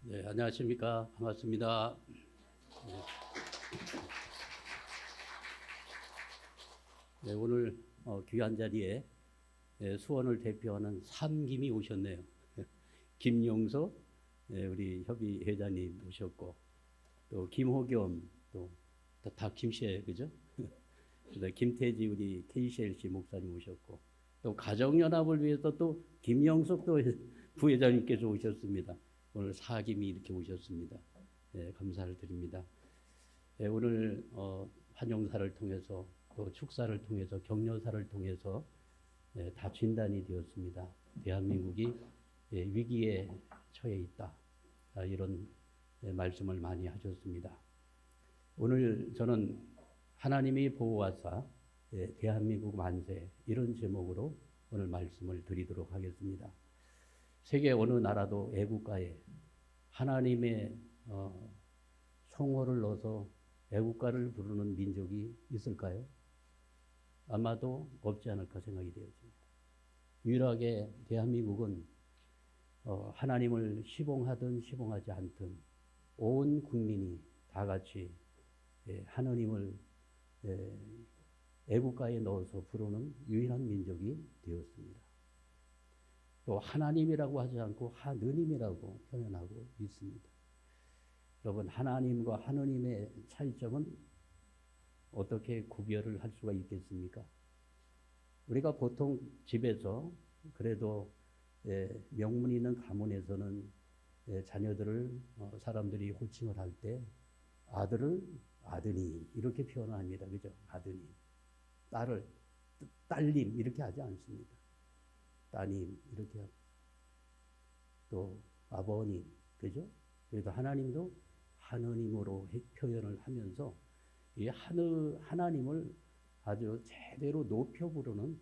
네, 안녕하십니까. 반갑습니다. 네, 오늘 귀한 자리에 수원을 대표하는 삼김이 오셨네요. 김용서 우리 협의 회장님 오셨고, 또 김호겸, 다 김씨예요, 그죠? 그다음 김태지 우리 KCLC 목사님 오셨고, 또 가정연합을 위해서 또 김영석 또 부회장님께서 오셨습니다. 오늘 사김이 이렇게 오셨습니다. 네, 감사를 드립니다. 네, 오늘 환영사를 통해서 또 축사를 통해서 격려사를 통해서 다 진단이 되었습니다. 대한민국이 위기에 처해 있다. 이런 말씀을 많이 하셨습니다. 오늘 저는 하나님이 보호하사 대한민국 만세 이런 제목으로 오늘 말씀을 드리도록 하겠습니다. 세계 어느 나라도 애국가에 하나님의 성호를 넣어서 애국가를 부르는 민족이 있을까요? 아마도 없지 않을까 생각이 되어집니다. 유일하게 대한민국은 하나님을 시봉하든 시봉하지 않든 온 국민이 다 같이 하나님을 애국가에 넣어서 부르는 유일한 민족이 되었습니다. 또 하나님이라고 하지 않고 하느님이라고 표현하고 있습니다. 여러분, 하나님과 하느님의 차이점은 어떻게 구별을 할 수가 있겠습니까? 우리가 보통 집에서 그래도 명문 있는 가문에서는 자녀들을 사람들이 호칭을 할 때 아들을 아드님 이렇게 표현합니다. 그죠? 아드님. 딸을 딸님 이렇게 하지 않습니다. 따님 이렇게 하고 또 아버님, 그죠? 그래도 하나님도 하느님으로 표현을 하면서 이 하나님을 아주 제대로 높여 부르는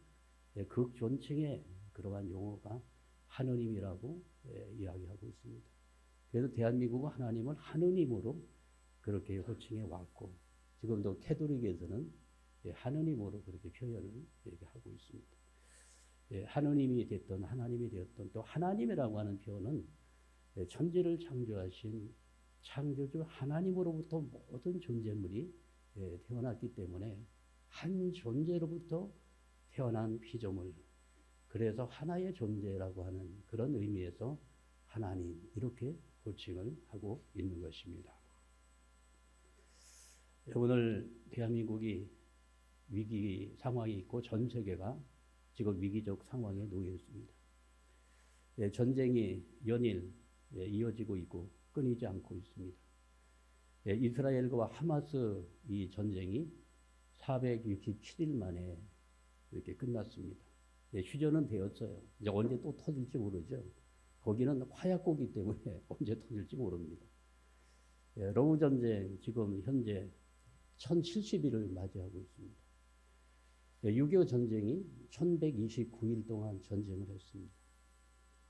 극존칭의 그러한 용어가 하느님이라고 이야기하고 있습니다. 그래서 대한민국은 하나님을 하느님으로 그렇게 호칭해 왔고, 지금도 캐톨릭에서는 하느님으로 그렇게 표현을 하고 있습니다. 하느님이 됐던 하나님이 되었던 또 하나님이라고 하는 표현은 천지를 창조하신 창조주 하나님으로부터 모든 존재물이 태어났기 때문에 한 존재로부터 태어난 피조물, 그래서 하나의 존재라고 하는 그런 의미에서 하나님 이렇게 호칭을 하고 있는 것입니다. 오늘 대한민국이 위기 상황이 있고 전 세계가 지금 위기적 상황에 놓여 있습니다. 전쟁이 연일 이어지고 있고 끊이지 않고 있습니다. 이스라엘과 하마스 이 전쟁이 467일 만에 이렇게 끝났습니다. 휴전은 되었어요. 이제 언제 또 터질지 모르죠. 거기는 화약고기 때문에 언제 터질지 모릅니다. 러우 전쟁 지금 현재 1070일을 맞이하고 있습니다. 6.25 전쟁이 1129일 동안 전쟁을 했습니다.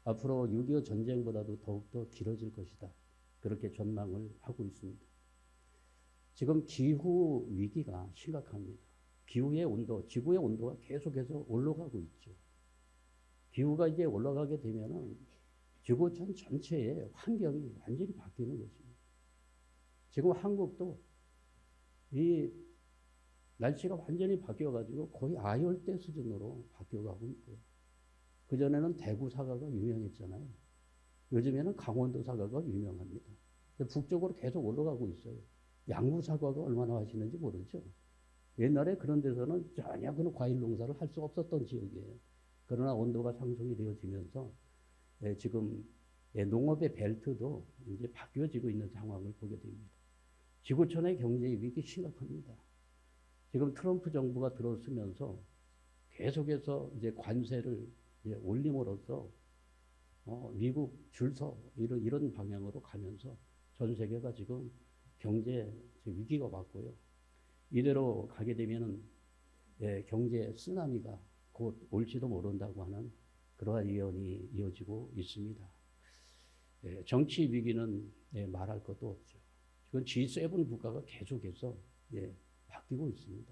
앞으로 6.25 전쟁보다도 더욱더 길어질 것이다. 그렇게 전망을 하고 있습니다. 지금 기후 위기가 심각합니다. 기후의 온도, 지구의 온도가 계속해서 올라가고 있죠. 기후가 이제 올라가게 되면은 지구촌 전체의 환경이 완전히 바뀌는 것입니다. 지금 한국도 이 날씨가 완전히 바뀌어가지고 거의 아열대 수준으로 바뀌어가고 있고요. 그전에는 대구 사과가 유명했잖아요. 요즘에는 강원도 사과가 유명합니다. 북쪽으로 계속 올라가고 있어요. 양구 사과가 얼마나 하시는지 모르죠. 옛날에 그런 데서는 전혀 그런 과일 농사를 할 수 없었던 지역이에요. 그러나 온도가 상승이 되어지면서 지금 농업의 벨트도 이제 바뀌어지고 있는 상황을 보게 됩니다. 지구촌의 경제 위기 심각합니다. 지금 트럼프 정부가 들어서면서 계속해서 이제 관세를 이제 올림으로써 미국 줄서 이런 방향으로 가면서 전 세계가 지금 경제 위기가 왔고요. 이대로 가게 되면은 경제 쓰나미가 곧 올지도 모른다고 하는 그러한 예언이 이어지고 있습니다. 정치 위기는 말할 것도 없죠. 지금 G7 국가가 계속해서 바뀌고 있습니다.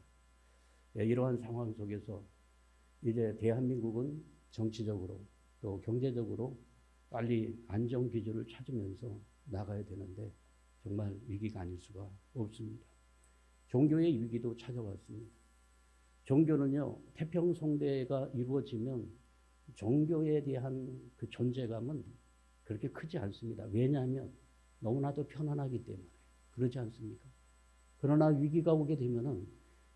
이러한 상황 속에서 이제 대한민국은 정치적으로 또 경제적으로 빨리 안정 기조를 찾으면서 나가야 되는데 정말 위기가 아닐 수가 없습니다. 종교의 위기도 찾아왔습니다. 종교는요, 태평성대가 이루어지면 종교에 대한 그 존재감은 그렇게 크지 않습니다. 왜냐하면 너무나도 편안하기 때문에. 그렇지 않습니까? 그러나 위기가 오게 되면은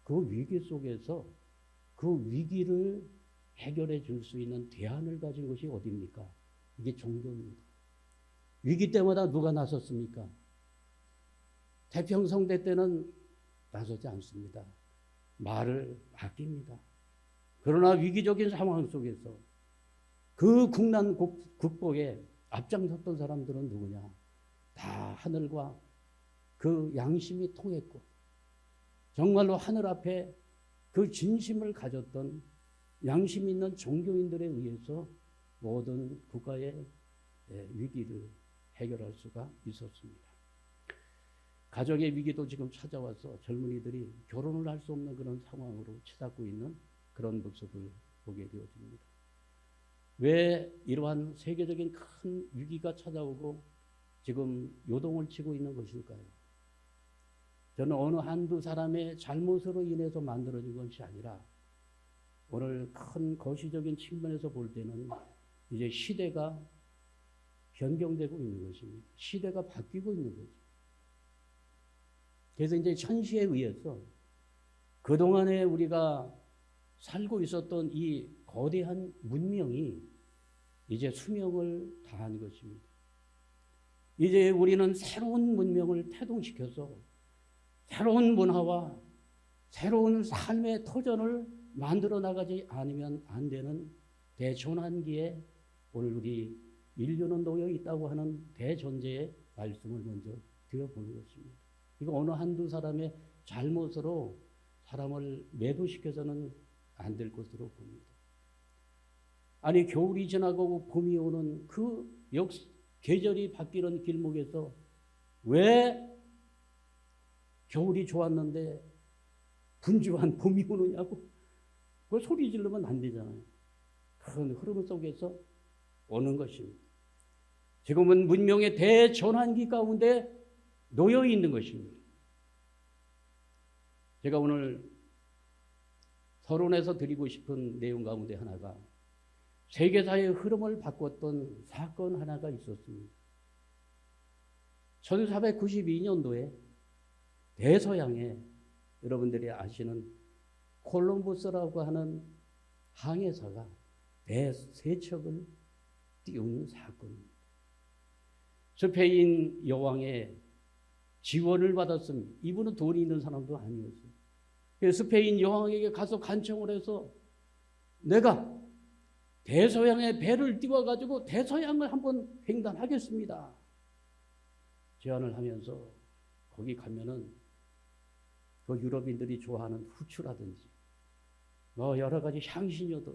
그 위기 속에서 그 위기를 해결해 줄 수 있는 대안을 가진 것이 어디입니까? 이게 종교입니다. 위기 때마다 누가 나섰습니까? 태평성대 때는 나서지 않습니다. 말을 아낍니다. 그러나 위기적인 상황 속에서 그 국난 극복에 앞장섰던 사람들은 누구냐? 다 하늘과 그 양심이 통했고 정말로 하늘 앞에 그 진심을 가졌던 양심 있는 종교인들에 의해서 모든 국가의 위기를 해결할 수가 있었습니다. 가정의 위기도 지금 찾아와서 젊은이들이 결혼을 할 수 없는 그런 상황으로 치닫고 있는 그런 모습을 보게 되어집니다. 왜 이러한 세계적인 큰 위기가 찾아오고 지금 요동을 치고 있는 것일까요? 저는 어느 한두 사람의 잘못으로 인해서 만들어진 것이 아니라 오늘 큰 거시적인 측면에서 볼 때는 이제 시대가 변경되고 있는 것입니다. 시대가 바뀌고 있는 거죠. 그래서 이제 현시에 의해서 그동안에 우리가 살고 있었던 이 거대한 문명이 이제 수명을 다한 것입니다. 이제 우리는 새로운 문명을 태동시켜서 새로운 문화와 새로운 삶의 터전을 만들어 나가지 않으면 안 되는 대전환기에 오늘 우리 인류는 놓여 있다고 하는 대전제의 말씀을 먼저 드려보는 것입니다. 이거 어느 한두 사람의 잘못으로 사람을 매도시켜서는 안 될 것으로 봅니다. 아니 겨울이 지나가고 봄이 오는 그 계절이 바뀌는 길목에서 왜 겨울이 좋았는데 분주한 봄이 오느냐고 그걸 소리 지르면 안 되잖아요. 그런 흐름 속에서 오는 것입니다. 지금은 문명의 대전환기 가운데 놓여 있는 것입니다. 제가 오늘 서론에서 드리고 싶은 내용 가운데 하나가 세계사의 흐름을 바꿨던 사건 하나가 있었습니다. 1492년도에 대서양에 여러분들이 아시는 콜럼버스라고 하는 항해사가 대세척을 띄운 사건입니다. 스페인 여왕의 지원을 받았습니다. 이분은 돈이 있는 사람도 아니었어요. 스페인 여왕에게 가서 간청을 해서 내가 대서양에 배를 띄워가지고 대서양을 한번 횡단하겠습니다. 제안을 하면서 거기 가면은 그 유럽인들이 좋아하는 후추라든지 여러 가지 향신료들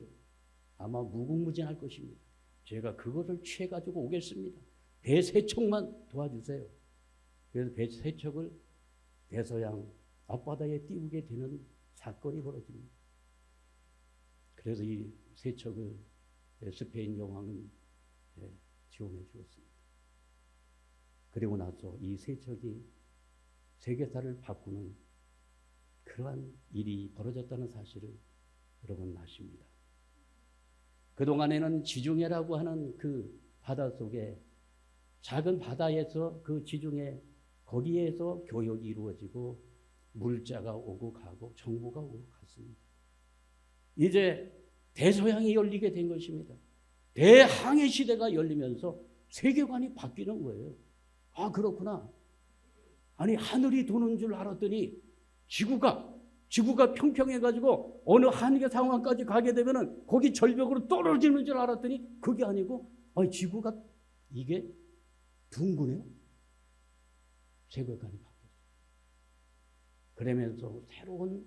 아마 무궁무진할 것입니다. 제가 그것을 취해가지고 오겠습니다. 배 세척만 도와주세요. 그래서 배 세척을 대서양 앞바다에 띄우게 되는 사건이 벌어집니다. 그래서 이 세척을 스페인 여왕은 지원해 주었습니다. 그리고 나서 이 세척이 세계사를 바꾸는 그러한 일이 벌어졌다는 사실을 여러분 아십니다. 그동안에는 지중해라고 하는 그 바다 속에 작은 바다에서 그 지중해 거기에서 교역이 이루어지고 물자가 오고 가고 정보가 오고 갔습니다. 이제 대서양이 열리게 된 것입니다. 대항해 시대가 열리면서 세계관이 바뀌는 거예요. 아 그렇구나. 아니 하늘이 도는 줄 알았더니 지구가 평평해가지고 어느 한계 상황까지 가게 되면은 거기 절벽으로 떨어지는 줄 알았더니 그게 아니고 아니 지구가 이게 둥그네. 세계관이 바뀌었어요. 그러면서 새로운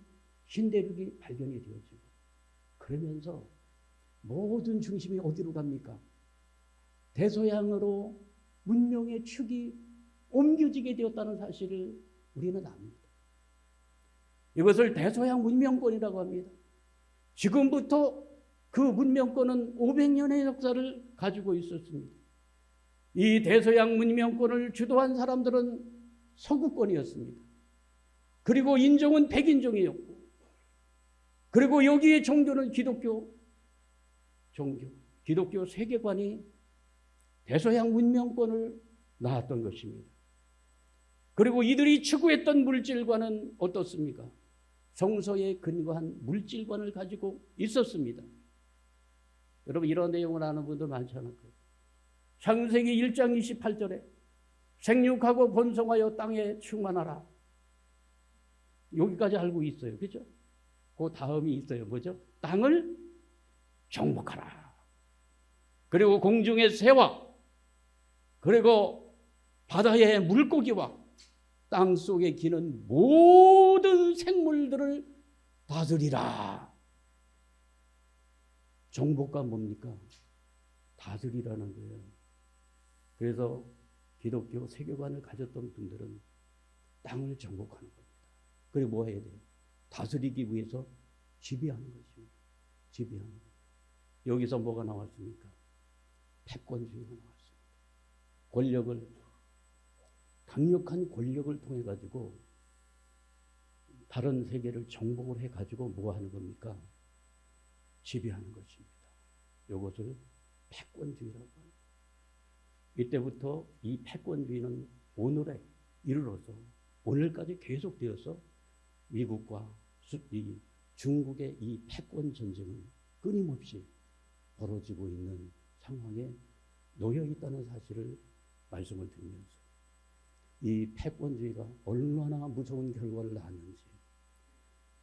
신대륙이 발견이 되어지고 그러면서 모든 중심이 어디로 갑니까? 대서양으로 문명의 축이 옮겨지게 되었다는 사실을 우리는 압니다. 이것을 대서양 문명권이라고 합니다. 지금부터 그 문명권은 500년의 역사를 가지고 있었습니다. 이 대서양 문명권을 주도한 사람들은 서구권이었습니다. 그리고 인종은 백인종이었고, 그리고 여기에 종교는 기독교 종교, 기독교 세계관이 대서양 문명권을 낳았던 것입니다. 그리고 이들이 추구했던 물질관은 어떻습니까? 성서에 근거한 물질관을 가지고 있었습니다. 여러분 이런 내용을 아는 분들 많지 않을까요? 창세기 1장 28절에 생육하고 번성하여 땅에 충만하라. 여기까지 알고 있어요. 그렇죠? 그 다음이 있어요. 뭐죠? 땅을 정복하라. 그리고 공중의 새와 그리고 바다의 물고기와 땅 속에 기는 모든 생물들을 다스리라. 정복가 뭡니까? 다스리라는 거예요. 그래서 기독교 세계관을 가졌던 분들은 땅을 정복하는 겁니다. 그리고 뭐 해야 돼요? 다스리기 위해서 지배하는 것입니다. 지배하는 것. 여기서 뭐가 나왔습니까? 패권주의가 나왔습니다. 권력을, 강력한 권력을 통해 가지고 다른 세계를 정복을 해 가지고 뭐 하는 겁니까? 지배하는 것입니다. 이것을 패권주의라고 합니다. 이때부터 이 패권주의는 오늘에 이르러서 오늘까지 계속되어서 미국과 중국의 이 패권 전쟁은 끊임없이 벌어지고 있는 상황에 놓여 있다는 사실을 말씀을 드리면서 이 패권주의가 얼마나 무서운 결과를 낳았는지,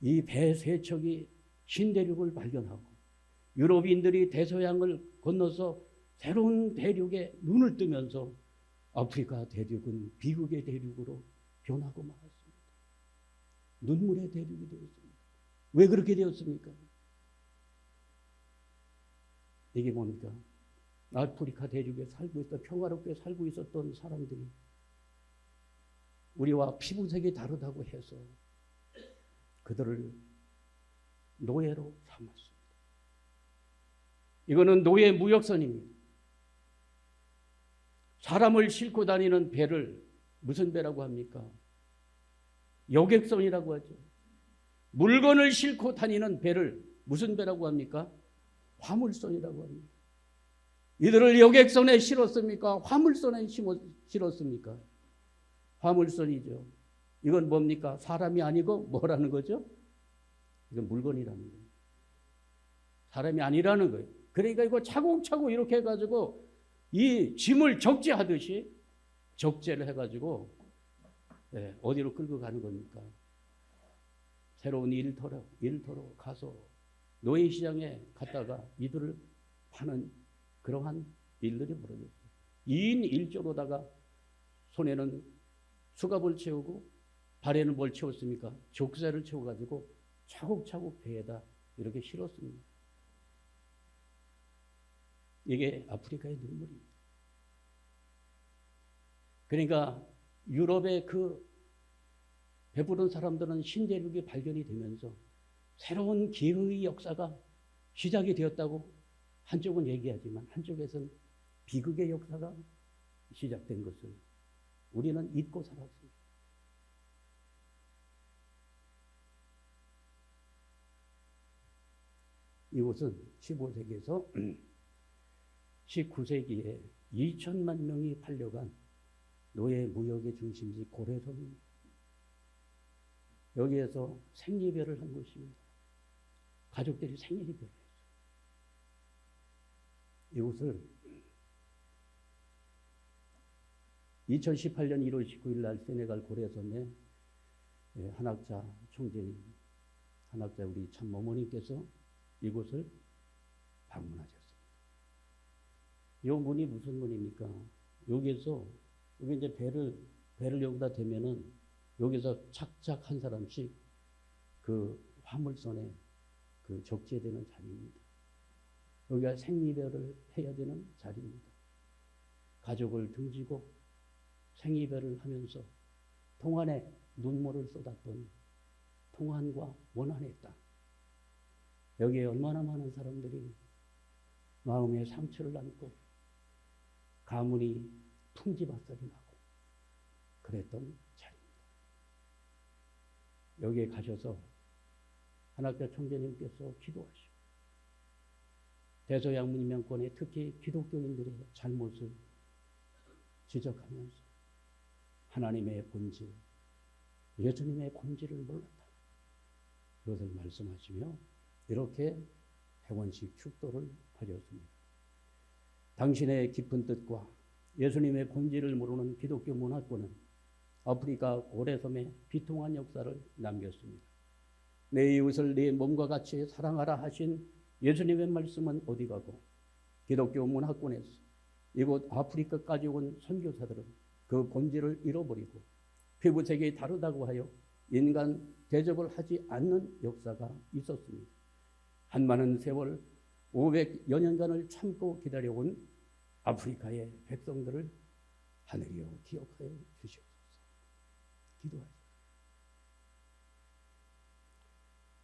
이 배세척이 신대륙을 발견하고 유럽인들이 대서양을 건너서 새로운 대륙에 눈을 뜨면서 아프리카 대륙은 비극의 대륙으로 변하고 말았습니다. 눈물의 대륙이 되었습니다. 왜 그렇게 되었습니까? 이게 뭡니까? 아프리카 대륙에 살고 있던, 평화롭게 살고 있었던 사람들이 우리와 피부색이 다르다고 해서 그들을 노예로 삼았습니다. 이거는 노예 무역선입니다. 사람을 싣고 다니는 배를 무슨 배라고 합니까? 여객선이라고 하죠. 물건을 싣고 다니는 배를 무슨 배라고 합니까? 화물선이라고 합니다. 이들을 여객선에 실었습니까? 화물선에 실었습니까? 화물선이죠. 이건 뭡니까? 사람이 아니고 뭐라는 거죠? 이건 물건이라는 거예요. 사람이 아니라는 거예요. 그러니까 이거 차곡차곡 이렇게 해가지고 이 짐을 적재하듯이 적재를 해가지고 어디로 끌고 가는 겁니까? 새로운 일터로 가서 노예시장에 갔다가 이들을 파는 그러한 일들이 벌어졌어요. 2인 1조로다가 손에는 수갑을 채우고 발에는 뭘 채웠습니까? 족쇄를 채워가지고 차곡차곡 배에다 이렇게 실었습니다. 이게 아프리카의 눈물입니다. 그러니까 유럽의 그 배부른 사람들은 신대륙이 발견이 되면서 새로운 기회의 역사가 시작이 되었다고 한쪽은 얘기하지만 한쪽에서는 비극의 역사가 시작된 것을 우리는 잊고 살았습니다. 이곳은 15세기에서 19세기에 2천만 명이 팔려간 노예 무역의 중심지 고래섬입니다. 여기에서 생리별을 한 곳입니다. 가족들이 생리별을 했어요. 이곳을 2018년 1월 19일 날 세네갈 고래섬에 한학자 총재님, 한학자 우리 참 어머님께서 이곳을 방문하셨습니다. 이 문이 무슨 문입니까? 여기에서 여기 이제 배를 여기다 대면은 여기서 착착 한 사람씩 그 화물선에 그 적재되는 자리입니다. 여기가 생리별을 해야 되는 자리입니다. 가족을 등지고 생리별을 하면서 통한에 눈물을 쏟았던 통한과 원한의 땅. 여기에 얼마나 많은 사람들이 마음의 상처를 안고 가문이 풍지박살이 나고 그랬던 자리입니다. 여기에 가셔서 한학자 총재님께서 기도하시고 대서양문명권의 특히 기독교인들의 잘못을 지적하면서 하나님의 본질, 예수님의 본질을 몰랐다. 그것을 말씀하시며 이렇게 회원식 축도를 가졌습니다. 당신의 깊은 뜻과 예수님의 본질을 모르는 기독교 문화권은 아프리카 고래섬에 비통한 역사를 남겼습니다. 내 이웃을 네 몸과 같이 사랑하라 하신 예수님의 말씀은 어디 가고 기독교 문화권에서 이곳 아프리카까지 온 선교사들은 그 본질을 잃어버리고 피부색이 다르다고 하여 인간 대접을 하지 않는 역사가 있었습니다. 한 많은 세월 500여 년간을 참고 기다려온 아프리카의 백성들을 하늘이여 기억하여 주시옵소서. 기도하시오.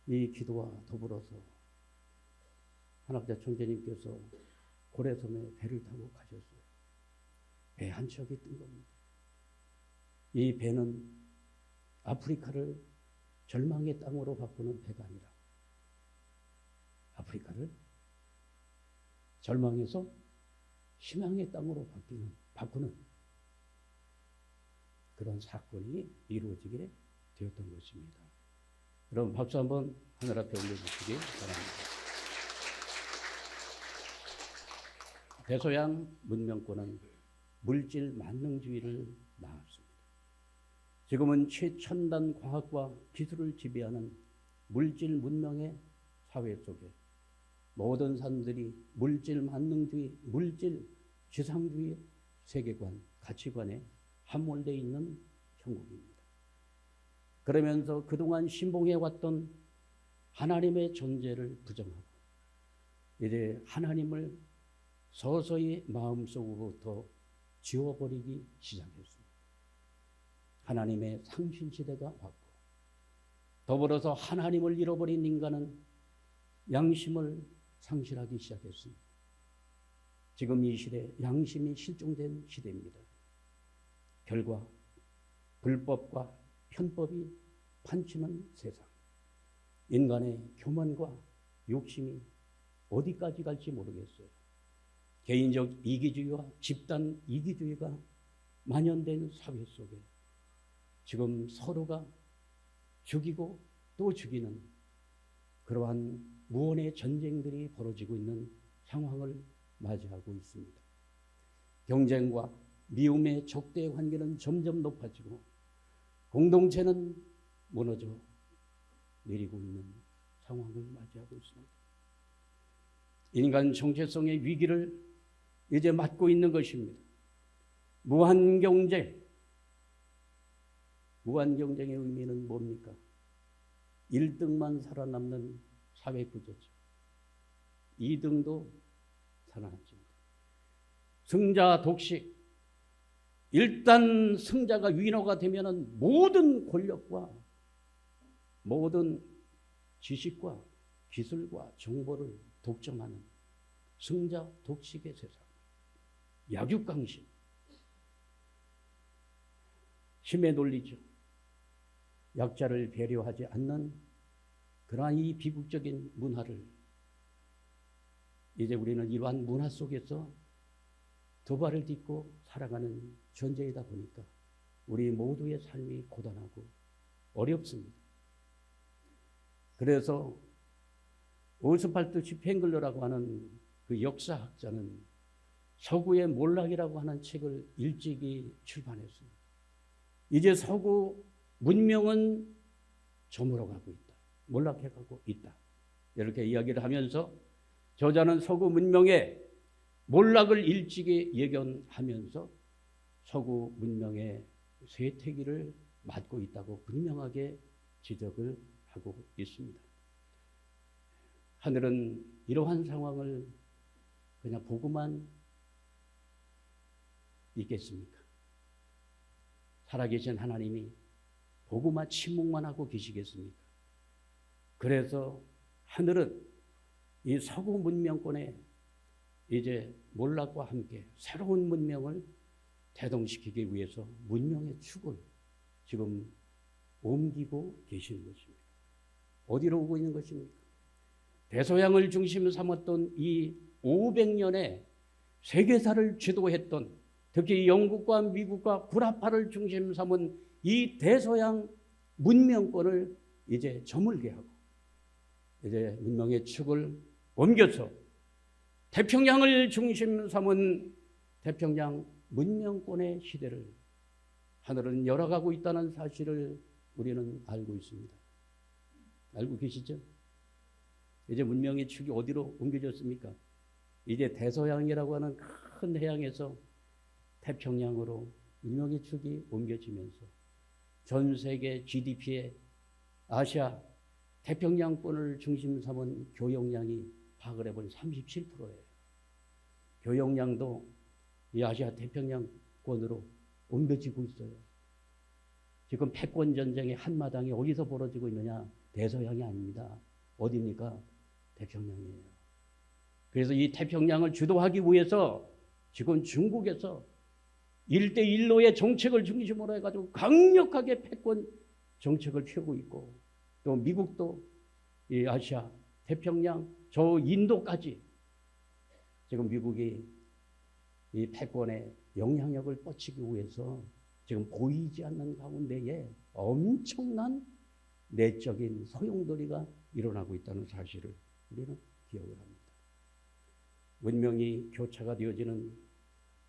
이 기도와 더불어서 한학자 총재님께서 고래섬에 배를 타고 가셨어요. 배 한 척이 뜬 겁니다. 이 배는 아프리카를 절망의 땅으로 바꾸는 배가 아니라 아프리카를 절망에서 희망의 땅으로 바꾸는 그런 사건이 이루어지게 되었던 것입니다. 여러분 박수 한번 하늘 앞에 올려주시기 바랍니다. 대서양 문명권은 물질 만능주의를 낳았습니다. 지금은 최첨단 과학과 기술을 지배하는 물질 문명의 사회 속에 모든 사람들이 물질 만능주의, 물질 지상주의 세계관, 가치관에 함몰되어 있는 형국입니다. 그러면서 그동안 신봉해왔던 하나님의 존재를 부정하고 이제 하나님을 서서히 마음속으로부터 지워버리기 시작했습니다. 하나님의 상신시대가 왔고 더불어서 하나님을 잃어버린 인간은 양심을 상실하기 시작했습니다. 지금 이 시대 양심이 실종된 시대입니다. 결과 불법과 편법이 판치는 세상, 인간의 교만과 욕심이 어디까지 갈지 모르겠어요. 개인적 이기주의와 집단 이기주의가 만연된 사회 속에 지금 서로가 죽이고 또 죽이는 그러한 무언의 전쟁들이 벌어지고 있는 상황을 맞이하고 있습니다. 경쟁과 미움의 적대 관계는 점점 높아지고 공동체는 무너져 내리고 있는 상황을 맞이하고 있습니다. 인간 정체성의 위기를 이제 맞고 있는 것입니다. 무한경쟁. 무한경쟁의 의미는 뭡니까? 1등만 살아남는 사회구조죠. 2등도 살아남습니다. 승자 독식. 일단 승자가 위너가 되면은 모든 권력과 모든 지식과 기술과 정보를 독점하는 승자 독식의 세상. 약육강심. 힘의 논리죠. 약자를 배려하지 않는 그러한 이 비극적인 문화를 이제 우리는 이러한 문화 속에서 두 발을 딛고 살아가는 존재이다 보니까 우리 모두의 삶이 고단하고 어렵습니다. 그래서 오스팔트 슈팽글러라고 하는 그 역사학자는 서구의 몰락이라고 하는 책을 일찍이 출판했습니다. 이제 서구 문명은 저물어가고 있다. 몰락해가고 있다. 이렇게 이야기를 하면서 저자는 서구 문명의 몰락을 일찍이 예견하면서 서구 문명의 쇠퇴기를 맞고 있다고 분명하게 지적을 하고 있습니다. 하늘은 이러한 상황을 그냥 보고만 있겠습니까? 살아계신 하나님이 보고만 침묵만 하고 계시겠습니까? 그래서 하늘은 이 서구 문명권의 이제 몰락과 함께 새로운 문명을 대동시키기 위해서 문명의 축을 지금 옮기고 계시는 것입니다. 어디로 오고 있는 것입니까? 대서양을 중심으로 삼았던 이 500년의 세계사를 주도했던, 특히 영국과 미국과 구라파를 중심 삼은 이 대서양 문명권을 이제 저물게 하고 이제 문명의 축을 옮겨서 태평양을 중심 삼은 태평양 문명권의 시대를 하늘은 열어가고 있다는 사실을 우리는 알고 있습니다. 알고 계시죠? 이제 문명의 축이 어디로 옮겨졌습니까? 이제 대서양이라고 하는 큰 해양에서 태평양으로 문명의 축이 옮겨지면서 전 세계 GDP의 아시아 태평양권을 중심 삼은 교역량이 파악을 해보니 37%예요. 교역량도 이 아시아 태평양권으로 옮겨지고 있어요. 지금 패권 전쟁의 한마당이 어디서 벌어지고 있느냐? 대서양이 아닙니다. 어디입니까? 태평양이에요. 그래서 이 태평양을 주도하기 위해서 지금 중국에서 1대1로의 정책을 중심으로 해가지고 강력하게 패권 정책을 펴고 있고, 또 미국도 이 아시아 태평양 저 인도까지 지금 미국이 이 패권의 영향력을 뻗치기 위해서 지금 보이지 않는 가운데에 엄청난 내적인 소용돌이가 일어나고 있다는 사실을 우리는 기억을 합니다. 문명이 교차가 되어지는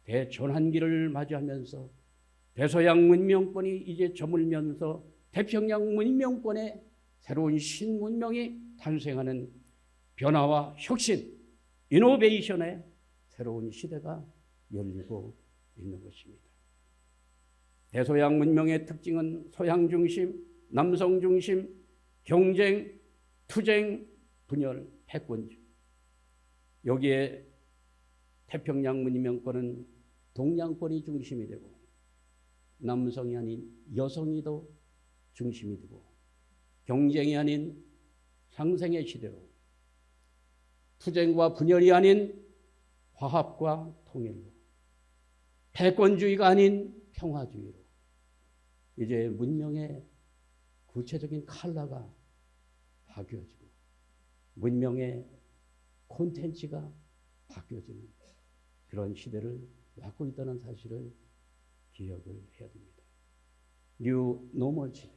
대전환기를 맞이하면서 대서양 문명권이 이제 저물면서 태평양 문명권의 새로운 신문명이 탄생하는 변화와 혁신, 이노베이션의 새로운 시대가 열리고 있는 것입니다. 대서양 문명의 특징은 서양 중심, 남성 중심, 경쟁, 투쟁, 분열, 패권주. 여기에 태평양 문명권은 동양권이 중심이 되고 남성이 아닌 여성이 더 중심이 되고 경쟁이 아닌 상생의 시대로 투쟁과 분열이 아닌 화합과 통일로 패권주의가 아닌 평화주의로 이제 문명의 구체적인 컬러가 바뀌어지고 문명의 콘텐츠가 바뀌어지는 그런 시대를 맞고 있다는 사실을 기억을 해야 됩니다. 뉴 노멀 시대.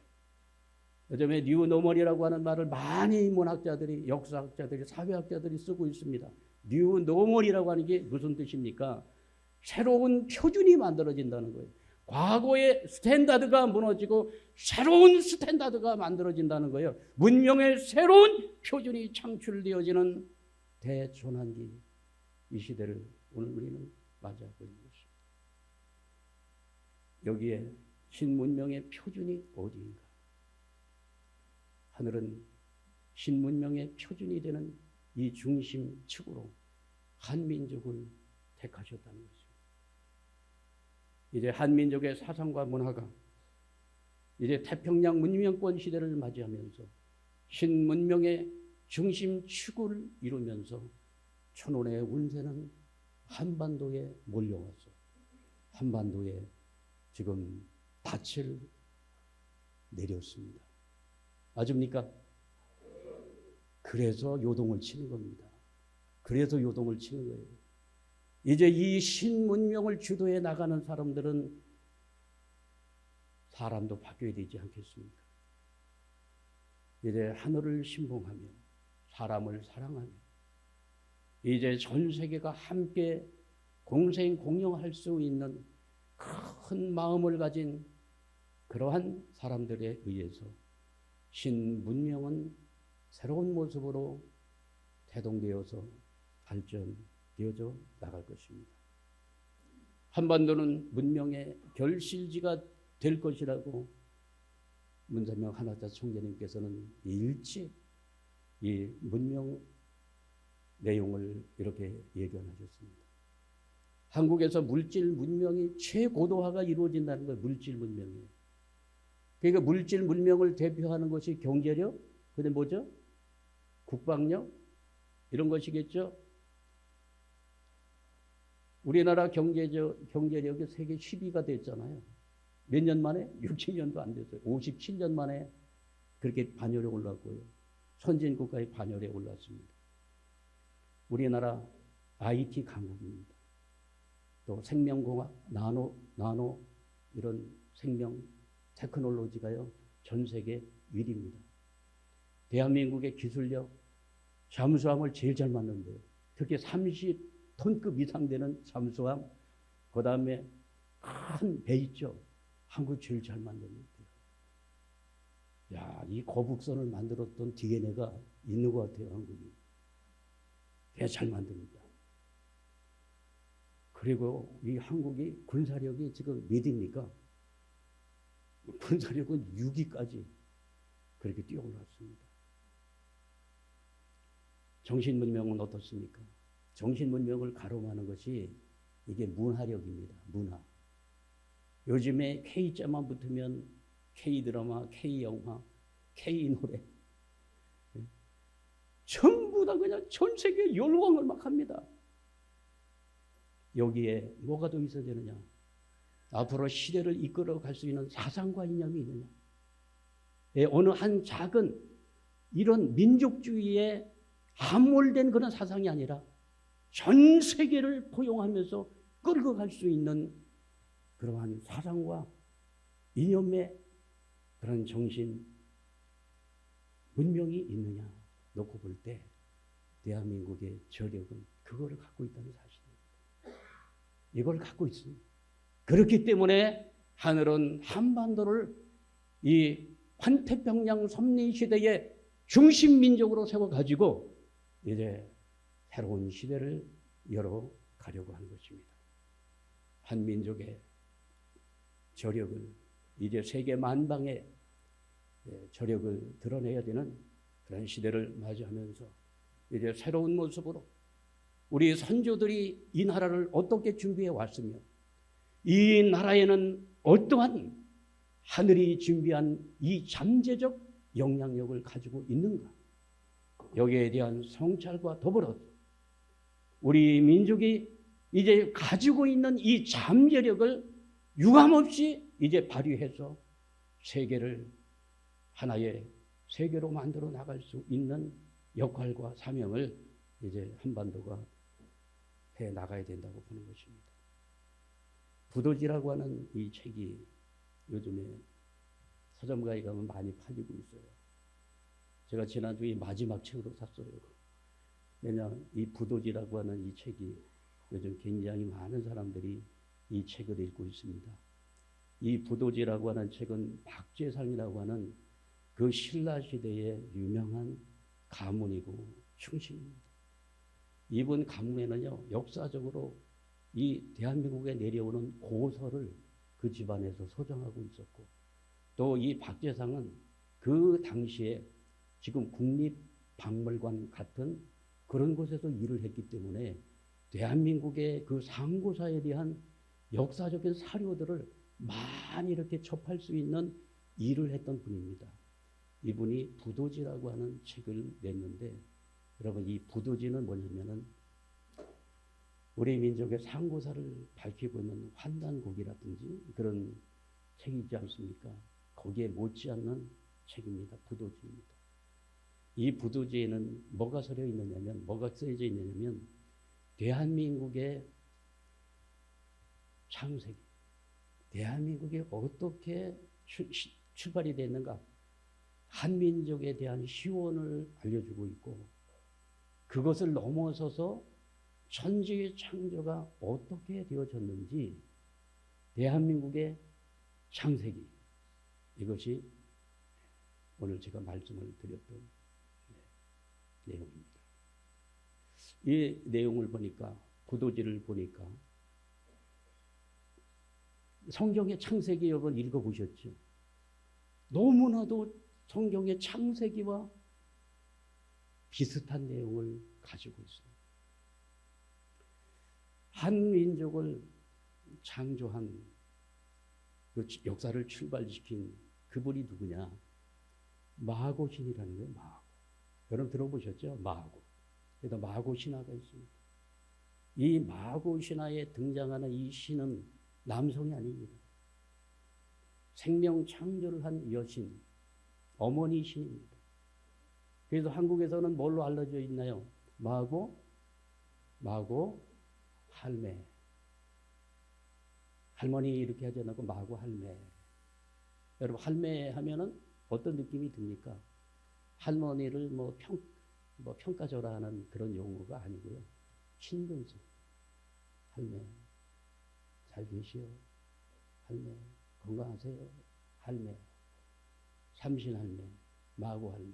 요즘에 뉴 노멀이라고 하는 말을 많이 문학자들이, 역사학자들이, 사회학자들이 쓰고 있습니다. 뉴 노멀이라고 하는 게 무슨 뜻입니까? 새로운 표준이 만들어진다는 거예요. 과거의 스탠다드가 무너지고 새로운 스탠다드가 만들어진다는 거예요. 문명의 새로운 표준이 창출되어지는 대전환기, 이 시대를 오늘 우리는 맞이하고 있는 것입니다. 여기에 신문명의 표준이 어디인가? 하늘은 신문명의 표준이 되는 이 중심축으로 한민족을 택하셨다는 것입니다. 이제 한민족의 사상과 문화가 이제 태평양 문명권 시대를 맞이하면서 신문명의 중심축을 이루면서 천원의 운세는 한반도에 몰려와서 한반도에 지금 닻을 내렸습니다. 맞습니까? 그래서 요동을 치는 겁니다. 그래서 요동을 치는 거예요. 이제 이 신문명을 주도해 나가는 사람들은 사람도 바뀌어야 되지 않겠습니까? 이제 하늘을 신봉하며 사람을 사랑하며 이제 전 세계가 함께 공생공영할 수 있는 큰 마음을 가진 그러한 사람들에 의해서 신문명은 새로운 모습으로 태동되어서 발전되어져 나갈 것입니다. 한반도는 문명의 결실지가 될 것이라고 문선명 한학자 총재님께서는 일찍 이 문명 내용을 이렇게 예견하셨습니다. 한국에서 물질 문명이 최고도화가 이루어진다는 거예요. 물질 문명이. 그러니까 물질 문명을 대표하는 것이 경제력, 그다음에 뭐죠? 국방력 이런 것이겠죠. 우리나라 경제력이 세계 10위가 됐잖아요. 몇 년 만에? 6, 7년도 안 됐어요. 57년 만에 그렇게 반열에 올랐고요. 선진국가의 반열에 올랐습니다. 우리나라 IT 강국입니다. 또 생명공학, 나노 이런 생명 테크놀로지가요. 전 세계 1위입니다. 대한민국의 기술력, 잠수함을 제일 잘 만든대요. 특히 30톤급 이상 되는 잠수함, 그 다음에 큰 배 있죠. 한국 제일 잘 만듭니다. 야, 이 거북선을 만들었던 DNA가 있는 것 같아요, 한국이. 꽤 잘 만듭니다. 그리고 이 한국이 군사력이 지금 몇입니까? 군사력은 6위까지 그렇게 뛰어올랐습니다. 정신문명은 어떻습니까? 정신문명을 가로막는 것이 이게 문화력입니다. 문화. 요즘에 K자만 붙으면 K드라마, K영화, K노래 전부 다 그냥 전 세계 열광을 막 합니다. 여기에 뭐가 더 있어야 되느냐? 앞으로 시대를 이끌어 갈 수 있는 사상과 이념이 있느냐? 어느 한 작은 이런 민족주의에 함몰된 그런 사상이 아니라 전 세계를 포용하면서 끌고 갈 수 있는 그러한 사상과 이념의 그런 정신, 문명이 있느냐 놓고 볼 때 대한민국의 저력은 그거를 갖고 있다는 사실입니다. 이걸 갖고 있습니다. 그렇기 때문에 하늘은 한반도를 이 환태평양 섭리시대의 중심민족으로 세워가지고 이제 새로운 시대를 열어가려고 하는 것입니다. 한민족의 저력을 이제 세계 만방에 저력을 드러내야 되는 그런 시대를 맞이하면서 이제 새로운 모습으로 우리 선조들이 이 나라를 어떻게 준비해 왔으며 이 나라에는 어떠한 하늘이 준비한 이 잠재적 영향력을 가지고 있는가? 여기에 대한 성찰과 더불어 우리 민족이 이제 가지고 있는 이 잠재력을 유감없이 이제 발휘해서 세계를 하나의 세계로 만들어 나갈 수 있는 역할과 사명을 이제 한반도가 해 나가야 된다고 보는 것입니다. 부도지라고 하는 이 책이 요즘에 서점가에 가면 많이 팔리고 있어요. 제가 지난주에 마지막 책으로 샀어요. 왜냐하면 이 부도지라고 하는 이 책이 요즘 굉장히 많은 사람들이 이 책을 읽고 있습니다. 이 부도지라고 하는 책은 박재상이라고 하는 그 신라시대의 유명한 가문이고 충신입니다. 이분 가문에는요, 역사적으로 이 대한민국에 내려오는 고서를 그 집안에서 소장하고 있었고, 또 이 박재상은 그 당시에 지금 국립박물관 같은 그런 곳에서 일을 했기 때문에 대한민국의 그 상고사에 대한 역사적인 사료들을 많이 이렇게 접할 수 있는 일을 했던 분입니다. 이분이 부도지라고 하는 책을 냈는데, 여러분 이 부도지는 뭐냐면은 우리 민족의 상고사를 밝히고 있는 환단곡이라든지 그런 책이 있지 않습니까? 거기에 못지않는 책입니다. 부도지입니다. 이 부도지에는 뭐가 써져 있느냐면, 뭐가 쓰여져 있느냐면 대한민국의 창세기, 대한민국이 어떻게 출발이 됐는가, 한민족에 대한 시원을 알려주고 있고, 그것을 넘어서서 천지의 창조가 어떻게 되어졌는지 대한민국의 창세기, 이것이 오늘 제가 말씀을 드렸던 내용입니다. 이 내용을 보니까, 부도지를 보니까 성경의 창세기 여러분 읽어보셨죠? 너무나도 성경의 창세기와 비슷한 내용을 가지고 있습니다. 한 민족을 창조한 그 역사를 출발시킨 그분이 누구냐? 마고신이라는 거예요. 마고. 여러분 들어보셨죠? 마고. 그래서 마고 신화가 있습니다. 이 마고 신화에 등장하는 이 신은 남성이 아닙니다. 생명 창조를 한 여신, 어머니 신입니다. 그래서 한국에서는 뭘로 알려져 있나요? 마고, 할매. 할머니 이렇게 하지 않고 마고, 할매. 여러분, 할매 하면은 어떤 느낌이 듭니까? 할머니를 평가절하 하는 그런 용어가 아니고요. 친근성. 할매, 잘 계시오. 할매, 건강하세요. 할매, 삼신 할매, 마고 할매.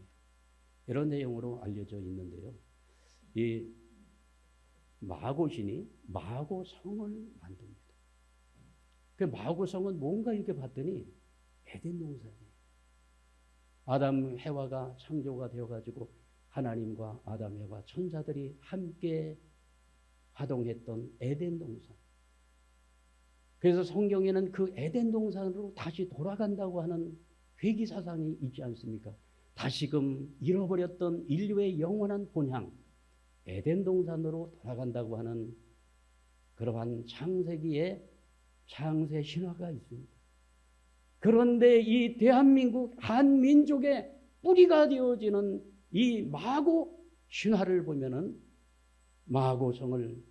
이런 내용으로 알려져 있는데요. 이 마고신이 마고성을 만듭니다. 그 마고성은 뭔가 이렇게 봤더니 에덴 동산이에요. 아담 해와가 창조가 되어가지고 하나님과 아담 해와 천사들이 함께 활동했던 에덴 동산. 그래서 성경에는 그 에덴 동산으로 다시 돌아간다고 하는 회귀 사상이 있지 않습니까? 다시금 잃어버렸던 인류의 영원한 본향, 에덴 동산으로 돌아간다고 하는 그러한 창세기의 창세 신화가 있습니다. 그런데 이 대한민국 한민족의 뿌리가 되어지는 이 마고 신화를 보면은 마고성을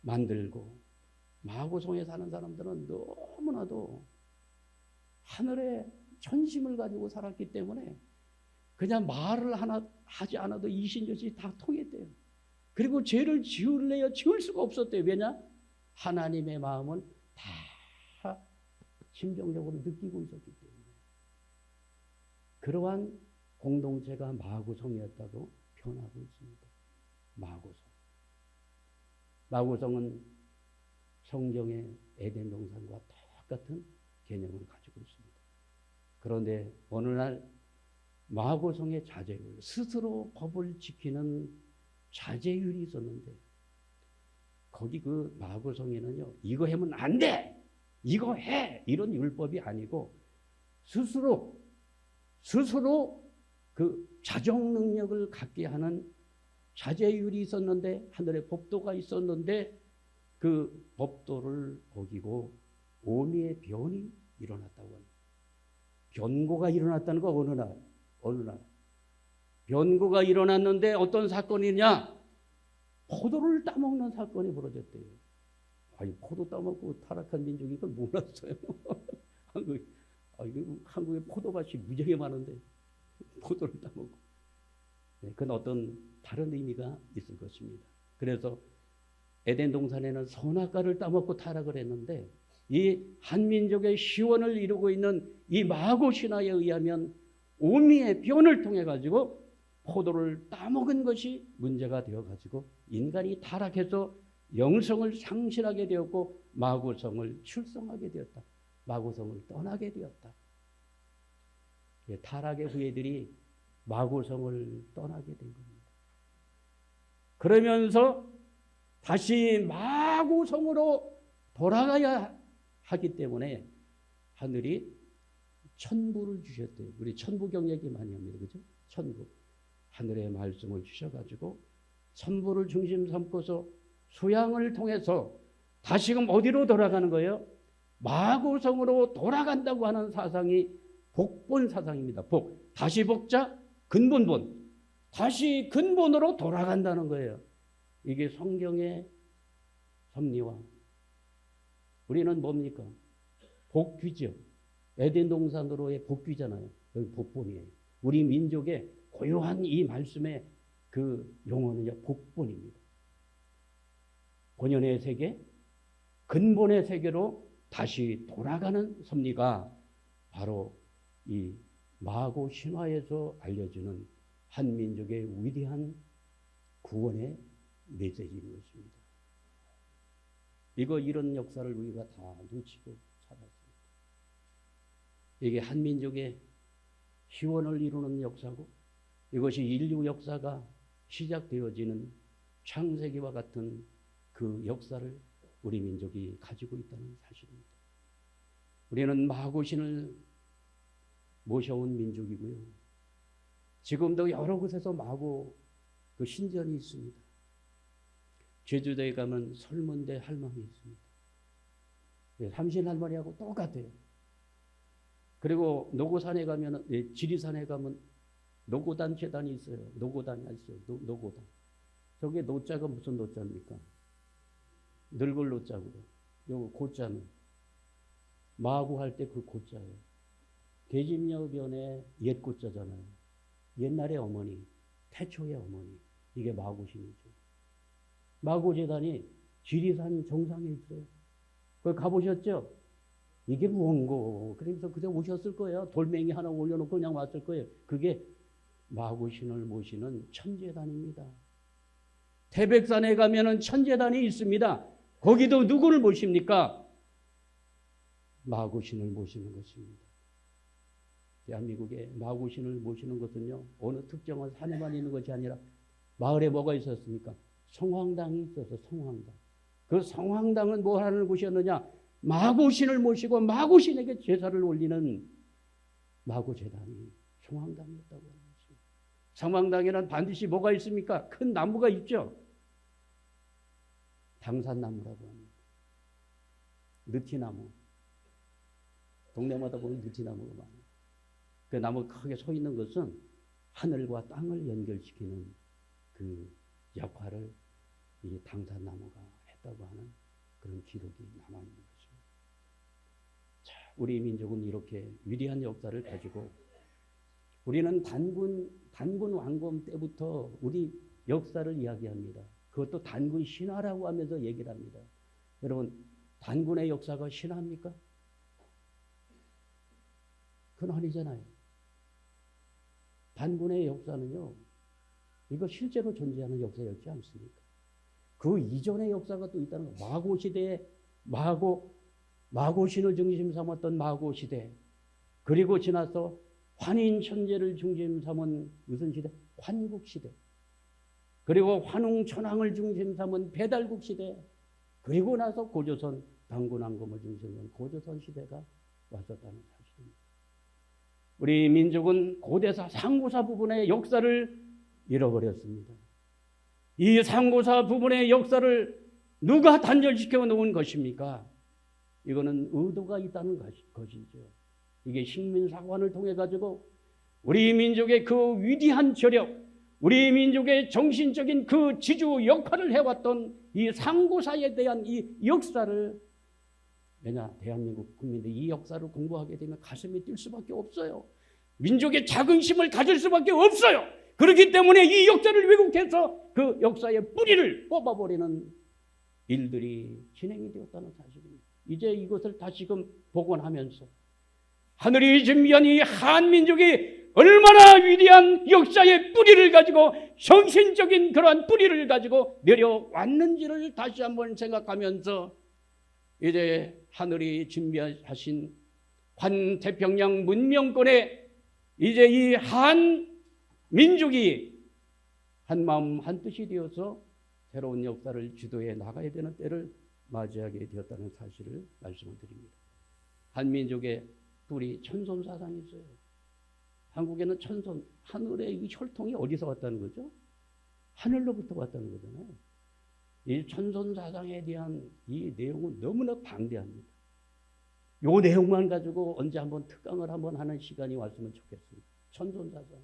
만들고 마고성에 사는 사람들은 너무나도 하늘의 전심을 가지고 살았기 때문에 그냥 말을 하나 하지 않아도 이신젓이 다 통했대요. 그리고 죄를 지을래야 지을 수가 없었대요. 왜냐? 하나님의 마음은 다 심정적으로 느끼고 있었기 때문에. 그러한 공동체가 마고성이었다고 표현하고 있습니다. 마고성은 성경의 에덴 동산과 똑같은 개념을 가지고 있습니다. 그런데 어느 날 마고성의 자제율, 스스로 법을 지키는 자제율이 있었는데 거기 그 마고성에는요, 이거 하면 안 돼! 이거 해! 이런 율법이 아니고 스스로 그 자정 능력을 갖게 하는 자제율이 있었는데, 하늘의 법도가 있었는데 그 법도를 어기고 오미의 변이 일어났다고 합니다. 변고가 일어났다는 거 어느 날 변고가 일어났는데 어떤 사건이냐? 포도를 따먹는 사건이 벌어졌대요. 아니, 포도 따먹고 타락한 민족이 이걸 몰랐어요. 한국에 포도밭이 무지하게 많은데 포도를 따먹고. 네, 그건 어떤 다른 의미가 있을 것입니다. 그래서 에덴 동산에는 선악과를 따먹고 타락을 했는데 이 한민족의 시원을 이루고 있는 이 마고 신화에 의하면 오미의 변을 통해 가지고 포도를 따먹은 것이 문제가 되어 가지고 인간이 타락해서 영성을 상실하게 되었고 마고성을 출성하게 되었다. 마고성을 떠나게 되었다. 타락의 후예들이 마고성을 떠나게 된 겁니다. 그러면서 다시 마고성으로 돌아가야 하기 때문에 하늘이 천부를 주셨대요. 우리 천부경 얘기 많이 합니다. 그죠? 천부. 하늘의 말씀을 주셔가지고 천부를 중심 삼고서 수양을 통해서 다시금 어디로 돌아가는 거예요? 마고성으로 돌아간다고 하는 사상이 복본 사상입니다. 복. 다시 복자, 근본본. 다시 근본으로 돌아간다는 거예요. 이게 성경의 섭리와 우리는 뭡니까? 복귀죠. 에덴 동산으로의 복귀잖아요. 여기 복본이에요. 우리 민족의 고요한 이 말씀의 그 용어는요, 복본입니다. 본연의 세계, 근본의 세계로 다시 돌아가는 섭리가 바로 이 마고 신화에서 알려주는 한민족의 위대한 구원의 메시지인 것입니다. 이런 역사를 우리가 다 놓치고 살았습니다. 이게 한민족의 희원을 이루는 역사고 이것이 인류 역사가 시작되어지는 창세기와 같은 그 역사를 우리 민족이 가지고 있다는 사실입니다. 우리는 마고신을 모셔온 민족이고요. 지금도 여러 곳에서 마고 그 신전이 있습니다. 제주도에 가면 설문대 할망이 있습니다. 삼신 할머니하고 똑같아요. 그리고 노고산에 가면, 지리산에 가면 노고단 재단이 있어요. 노고단이 아시죠? 노고단. 저게 노자가 무슨 노자입니까? 늙을 노자고요. 요 고자는 마구 할 때 그 고자예요. 계집여변의 옛 고자잖아요. 옛날의 어머니, 태초의 어머니. 이게 마고신이죠. 마고재단이 지리산 정상에 있어요. 거기 가보셨죠? 이게 무언고. 그래서 그때 오셨을 거예요. 돌멩이 하나 올려놓고 그냥 왔을 거예요. 그게 마고신을 모시는 천재단입니다. 태백산에 가면은 천재단이 있습니다. 거기도 누구를 모십니까? 마고신을 모시는 것입니다. 대한민국에 마고신을 모시는 것은요, 어느 특정한 산에만 있는 것이 아니라 마을에 뭐가 있었습니까? 성황당이 있어서 성황당. 그 성황당은 뭐 하는 곳이었느냐? 마고신을 모시고 마고신에게 제사를 올리는 마고재단이 성황당이었다고 하는 것입니다. 성황당에는 반드시 뭐가 있습니까? 큰 나무가 있죠. 당산나무라고 합니다. 느티나무. 동네마다 보면 느티나무가 많아요. 그 나무가 크게 서 있는 것은 하늘과 땅을 연결시키는 그 역할을 이 당산나무가 했다고 하는 그런 기록이 남아있는 것입니다. 자, 우리 민족은 이렇게 위대한 역사를 가지고 우리는 단군 왕검 때부터 우리 역사를 이야기합니다. 그것도 단군 신화라고 하면서 얘기를 합니다. 여러분, 단군의 역사가 신화입니까? 그건 아니잖아요. 단군의 역사는요, 이거 실제로 존재하는 역사였지 않습니까? 그 이전의 역사가 또 있다는 거예요. 마고시대에 마고신을 중심 삼았던 마고시대, 그리고 지나서 환인천재를 중심 삼은 무슨 시대? 환국시대. 그리고 환웅천황을 중심 삼은 배달국시대. 그리고 나서 고조선 단군왕검을 중심 삼은 고조선 시대가 왔었다는 사실입니다. 우리 민족은 고대사 상고사 부분의 역사를 잃어버렸습니다. 이 상고사 부분의 역사를 누가 단절시켜 놓은 것입니까? 이거는 의도가 있다는 것이죠. 이게 식민사관을 통해 가지고 우리 민족의 그 위대한 저력, 우리 민족의 정신적인 그 지주 역할을 해왔던 이 상고사에 대한 이 역사를, 왜냐, 대한민국 국민들이 이 역사를 공부하게 되면 가슴이 뛸 수밖에 없어요. 민족의 자긍심을 가질 수밖에 없어요. 그렇기 때문에 이 역사를 왜곡해서 그 역사의 뿌리를 뽑아버리는 일들이 진행이 되었다는 사실입니다. 이제 이것을 다시금 복원하면서 하늘이 준비한 이 한민족이 얼마나 위대한 역사의 뿌리를 가지고 정신적인 그러한 뿌리를 가지고 내려왔는지를 다시 한번 생각하면서 이제 하늘이 준비하신 환태평양 문명권에 이제 이 한민족이 한마음 한뜻이 되어서 새로운 역사를 주도해 나가야 되는 때를 맞이하게 되었다는 사실을 말씀을 드립니다. 한민족의 뿌리 천손사상이 있어요. 한국에는 천손, 하늘의 이 혈통이 어디서 왔다는 거죠? 하늘로부터 왔다는 거잖아요. 이 천손사상에 대한 이 내용은 너무나 방대합니다. 이 내용만 가지고 언제 한번 특강을 한번 하는 시간이 왔으면 좋겠습니다. 천손사상.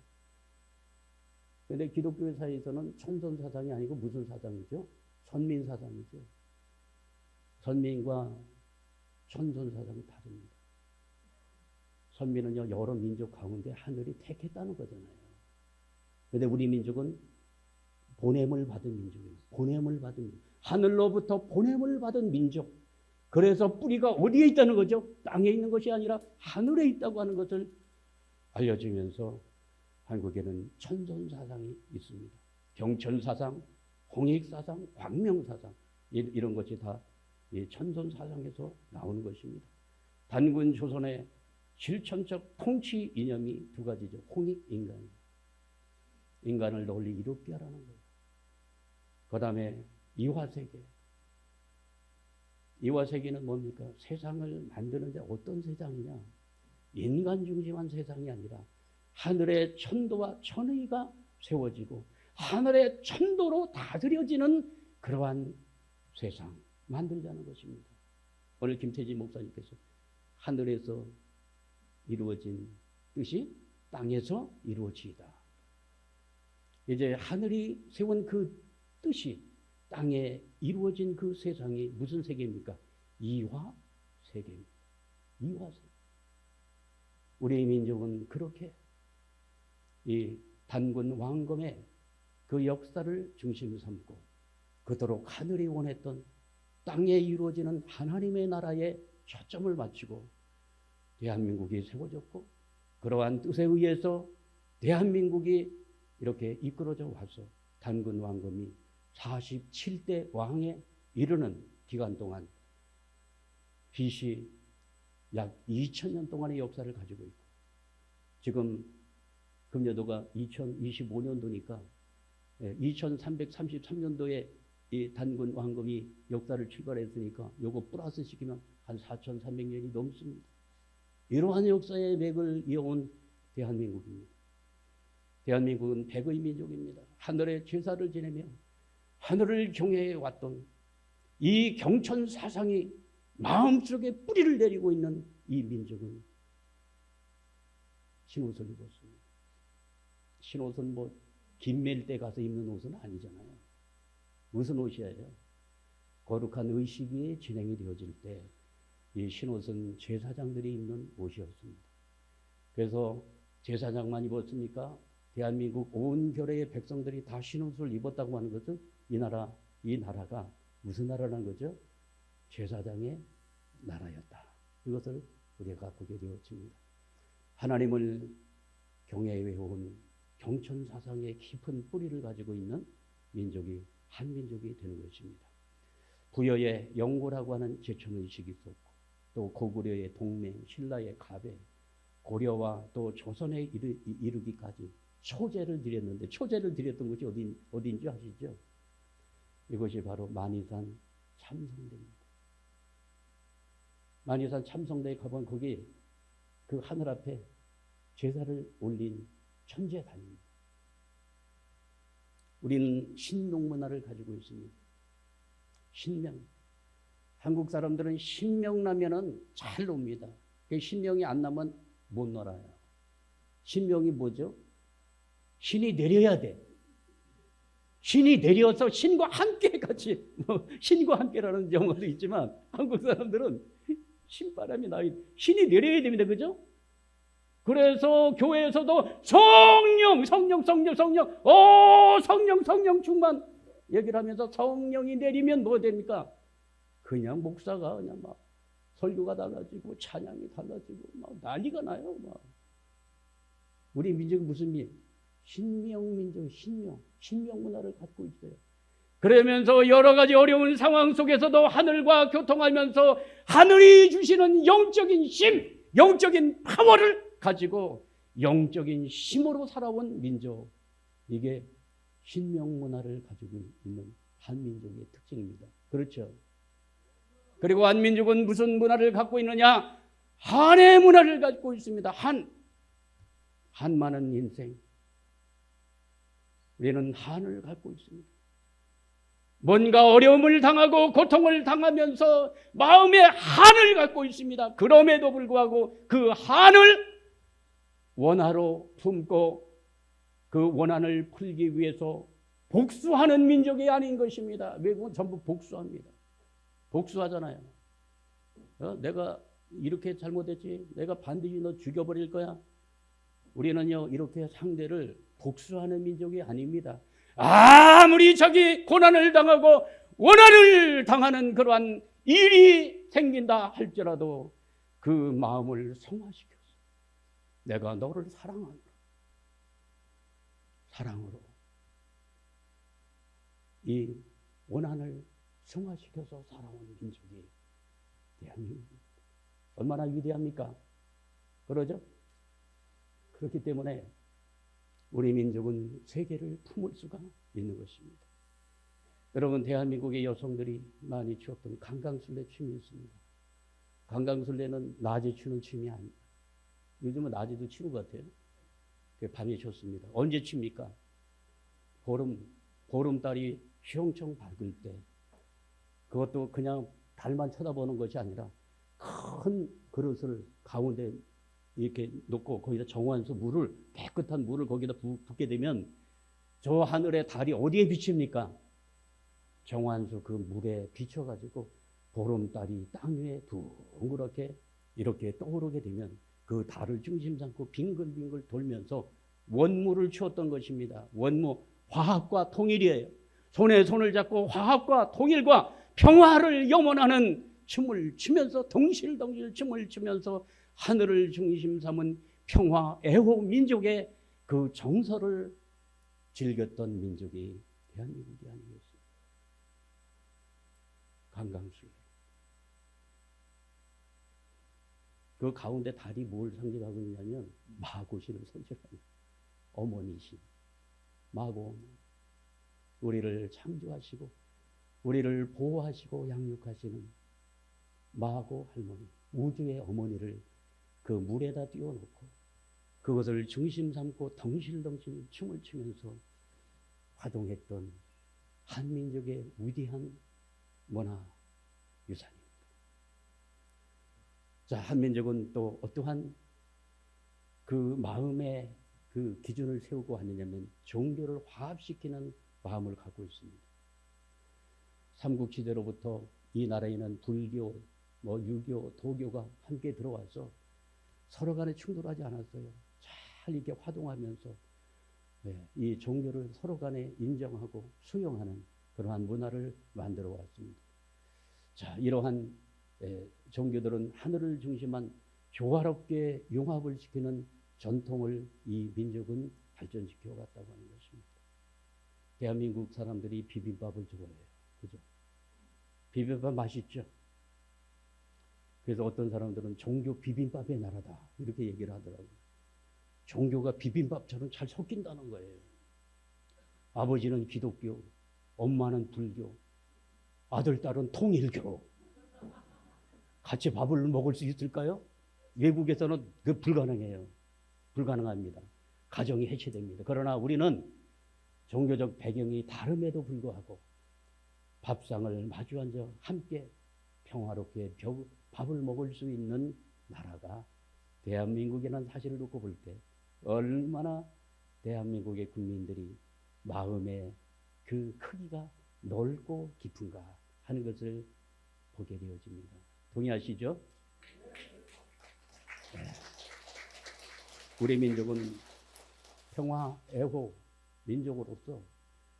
그런데 기독교 사회에서는 천손사상이 아니고 무슨 사상이죠? 선민사상이죠. 선민과 천손사상이 다릅니다. 선민은요, 여러 민족 가운데 하늘이 택했다는 거잖아요. 그런데 우리 민족은 보냄을 받은 민족입니다. 보냄을 받은 민족. 하늘로부터 보냄을 받은 민족. 그래서 뿌리가 어디에 있다는 거죠? 땅에 있는 것이 아니라 하늘에 있다고 하는 것을 알려주면서 한국에는 천손사상이 있습니다. 경천사상, 홍익사상, 광명사상, 이런 것이 다 천손사상에서 나오는 것입니다. 단군 조선의 실천적 통치 이념이 두 가지죠. 홍익인간이에요. 인간을 널리 이롭게 하라는 거예요. 그 다음에 이화세계. 이화세계는 뭡니까? 세상을 만드는데 어떤 세상이냐? 인간 중심한 세상이 아니라 하늘의 천도와 천의가 세워지고 하늘의 천도로 다스려지는 그러한 세상 만들자는 것입니다. 오늘 김태진 목사님께서 하늘에서 이루어진 뜻이 땅에서 이루어지이다. 이제 하늘이 세운 그 뜻이 땅에 이루어진 그 세상이 무슨 세계입니까? 이화 세계입니다. 이화 세계. 우리 민족은 그렇게 이 단군 왕검의 그 역사를 중심 삼고 그토록 하늘이 원했던 땅에 이루어지는 하나님의 나라에 초점을 맞추고 대한민국이 세워졌고 그러한 뜻에 의해서 대한민국이 이렇게 이끌어져 와서 단군 왕검이 47대 왕에 이르는 기간 동안 BC 약 2000년 동안의 역사를 가지고 있고 지금 금년도가 2025년도니까 2333년도에 이 단군 왕검이 역사를 출발했으니까 요거 플러스 시키면 한 4300년이 넘습니다. 이러한 역사의 맥을 이어온 대한민국입니다. 대한민국은 백의 민족입니다. 하늘의 제사를 지내며 하늘을 경외해 왔던 이 경천 사상이 마음속에 뿌리를 내리고 있는 이 민족은 신옷을 입었습니다. 신옷은 뭐 김멜 때 가서 입는 옷은 아니잖아요. 무슨 옷이에요? 거룩한 의식이 진행이 되어질 때 이 신옷은 제사장들이 입는 옷이었습니다. 그래서 제사장만 입었습니까? 대한민국 온 결의 백성들이 다 신옷을 입었다고 하는 것은 이 나라가 무슨 나라라는 거죠? 제사장의 나라였다. 이것을 우리가 보게 되었습니다. 하나님을 경외해온 경천 사상의 깊은 뿌리를 가지고 있는 민족이 한민족이 되는 것입니다. 부여의 영고라고 하는 제천의식이 있었고 또 고구려의 동맹, 신라의 가배, 고려와 또 조선에 이르기까지 초제를 드렸는데 초제를 드렸던 곳이 어딘지 아시죠? 이것이 바로 만이산 참성대입니다. 만이산 참성대에 가보면 거기 그 하늘 앞에 제사를 올린 천제단입니다. 우리는 신명 문화를 가지고 있습니다. 신명. 한국 사람들은 신명 나면은 잘 놉니다. 신명이 안 나면 못 놀아요. 신명이 뭐죠? 신이 내려야 돼. 신이 내려서 신과 함께 같이 신과 함께라는 영어도 있지만 한국 사람들은 신바람이 나요. 신이 내려야 됩니다. 그죠? 그래서 교회에서도 성령 충만 얘기를 하면서 성령이 내리면 뭐 됩니까? 그냥 목사가 그냥 막 설교가 달라지고 찬양이 달라지고 막 난리가 나요. 막. 우리 민족은 무슨 민? 신명 민족, 신명 문화를 갖고 있어요. 그러면서 여러 가지 어려운 상황 속에서도 하늘과 교통하면서 하늘이 주시는 영적인 힘, 영적인 파워를 가지고 영적인 힘으로 살아온 민족. 이게 신명 문화를 가지고 있는 한민족의 특징입니다. 그렇죠? 그리고 한민족은 무슨 문화를 갖고 있느냐? 한의 문화를 갖고 있습니다. 한많은 인생. 우리는 한을 갖고 있습니다. 뭔가 어려움을 당하고 고통을 당하면서 마음에 한을 갖고 있습니다. 그럼에도 불구하고 그 한을 원하로 품고 그 원한을 풀기 위해서 복수하는 민족이 아닌 것입니다. 외국은 전부 복수합니다. 복수하잖아요. 내가 이렇게 잘못했지. 내가 반드시 너 죽여버릴 거야. 우리는요 이렇게 상대를 복수하는 민족이 아닙니다. 아무리 자기 고난을 당하고 원한을 당하는 그러한 일이 생긴다 할지라도 그 마음을 성화시켜서 내가 너를 사랑으로 이 원한을 성화시켜서 살아온 민족이 대한민국입니다. 얼마나 위대합니까? 그러죠? 그렇기 때문에 우리 민족은 세계를 품을 수가 있는 것입니다. 여러분, 대한민국의 여성들이 많이 추었던 강강술래 춤이 있습니다. 강강술래는 낮에 추는 춤이 아닙니다. 요즘은 낮에도 추는 것 같아요. 밤에 췄습니다. 언제 춥니까? 보름달이 휘영청 밝을 때 그것도 그냥 달만 쳐다보는 것이 아니라 큰 그릇을 가운데 이렇게 놓고 거기다 정화수 물을 깨끗한 물을 거기다 붓게 되면 저 하늘의 달이 어디에 비칩니까? 정화수 그 물에 비춰가지고 보름달이 땅 위에 둥그렇게 이렇게 떠오르게 되면 그 달을 중심 삼고 빙글빙글 돌면서 원무를 추었던 것입니다. 원무, 화합과 통일이에요. 손에 손을 잡고 화합과 통일과 평화를 염원하는 춤을 추면서 덩실덩실 춤을 추면서 하늘을 중심 삼은 평화 애호 민족의 그 정서를 즐겼던 민족이 대한민국이 아니겠습니까? 강강술래. 그 가운데 달이 뭘 상징하고 있냐면 마고신을 상징합니다. 어머니신, 마고 우리를 창조하시고 우리를 보호하시고 양육하시는 마고 할머니, 우주의 어머니를 그 물에다 띄워놓고 그것을 중심 삼고 덩실덩실 춤을 추면서 활동했던 한민족의 위대한 문화 유산입니다. 자, 한민족은 또 어떠한 그 마음의 그 기준을 세우고 왔느냐면 종교를 화합시키는 마음을 갖고 있습니다. 삼국시대로부터 이 나라에는 불교, 유교, 도교가 함께 들어와서 서로 간에 충돌하지 않았어요. 잘 이렇게 화동하면서 이 종교를 서로 간에 인정하고 수용하는 그러한 문화를 만들어 왔습니다. 자, 이러한 종교들은 하늘을 중심한 조화롭게 융합을 시키는 전통을 이 민족은 발전시켜 갔다고 하는 것입니다. 대한민국 사람들이 비빔밥을 좋아해요. 그죠? 비빔밥 맛있죠? 그래서 어떤 사람들은 종교 비빔밥의 나라다 이렇게 얘기를 하더라고요. 종교가 비빔밥처럼 잘 섞인다는 거예요. 아버지는 기독교, 엄마는 불교, 아들, 딸은 통일교. 같이 밥을 먹을 수 있을까요? 외국에서는 그 불가능해요. 불가능합니다. 가정이 해체됩니다. 그러나 우리는 종교적 배경이 다름에도 불구하고 밥상을 마주 앉아 함께 평화롭게 밥을 먹을 수 있는 나라가 대한민국이라는 사실을 놓고 볼 때 얼마나 대한민국의 국민들이 마음의 그 크기가 넓고 깊은가 하는 것을 보게 되어집니다. 동의하시죠? 네. 우리 민족은 평화, 애호 민족으로서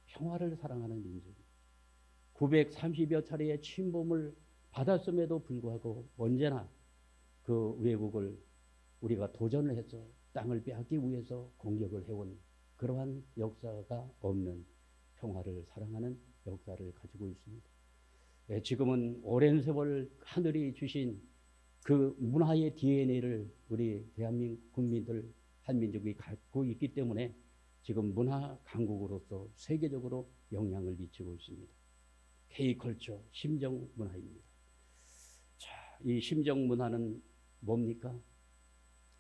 평화를 사랑하는 민족. 930여 차례의 침범을 받았음에도 불구하고 언제나 그 외국을 우리가 도전을 해서 땅을 빼앗기 위해서 공격을 해온 그러한 역사가 없는 평화를 사랑하는 역사를 가지고 있습니다. 지금은 오랜 세월 하늘이 주신 그 문화의 DNA를 우리 대한민국 국민들 한민족이 갖고 있기 때문에 지금 문화 강국으로서 세계적으로 영향을 미치고 있습니다. K컬처, 심정 문화입니다. 자, 이 심정 문화는 뭡니까?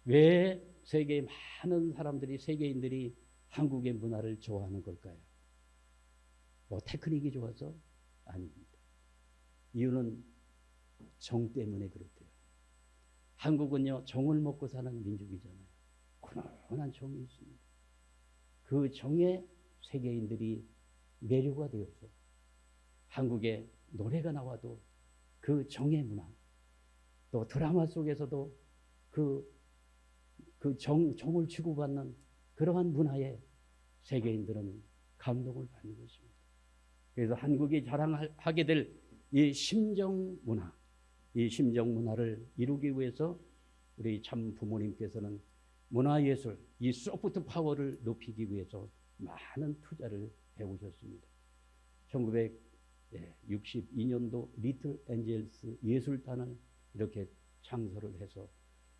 왜 세계의 많은 사람들이, 세계인들이 한국의 문화를 좋아하는 걸까요? 테크닉이 좋아서? 아닙니다. 이유는 정 때문에 그렇대요. 한국은요, 정을 먹고 사는 민족이잖아요. 고단한 정이 있습니다. 그 정에 세계인들이 매료가 되어서 한국에 노래가 나와도 그 정의 문화, 또 드라마 속에서도 정을 주고받는 그러한 문화에 세계인들은 감동을 받는 것입니다. 그래서 한국이 자랑하게 될 이 심정 문화, 이 심정 문화를 이루기 위해서 우리 참 부모님께서는 문화예술, 이 소프트 파워를 높이기 위해서 많은 투자를 해오셨습니다. 1962년도 리틀 엔젤스 예술단을 이렇게 창설을 해서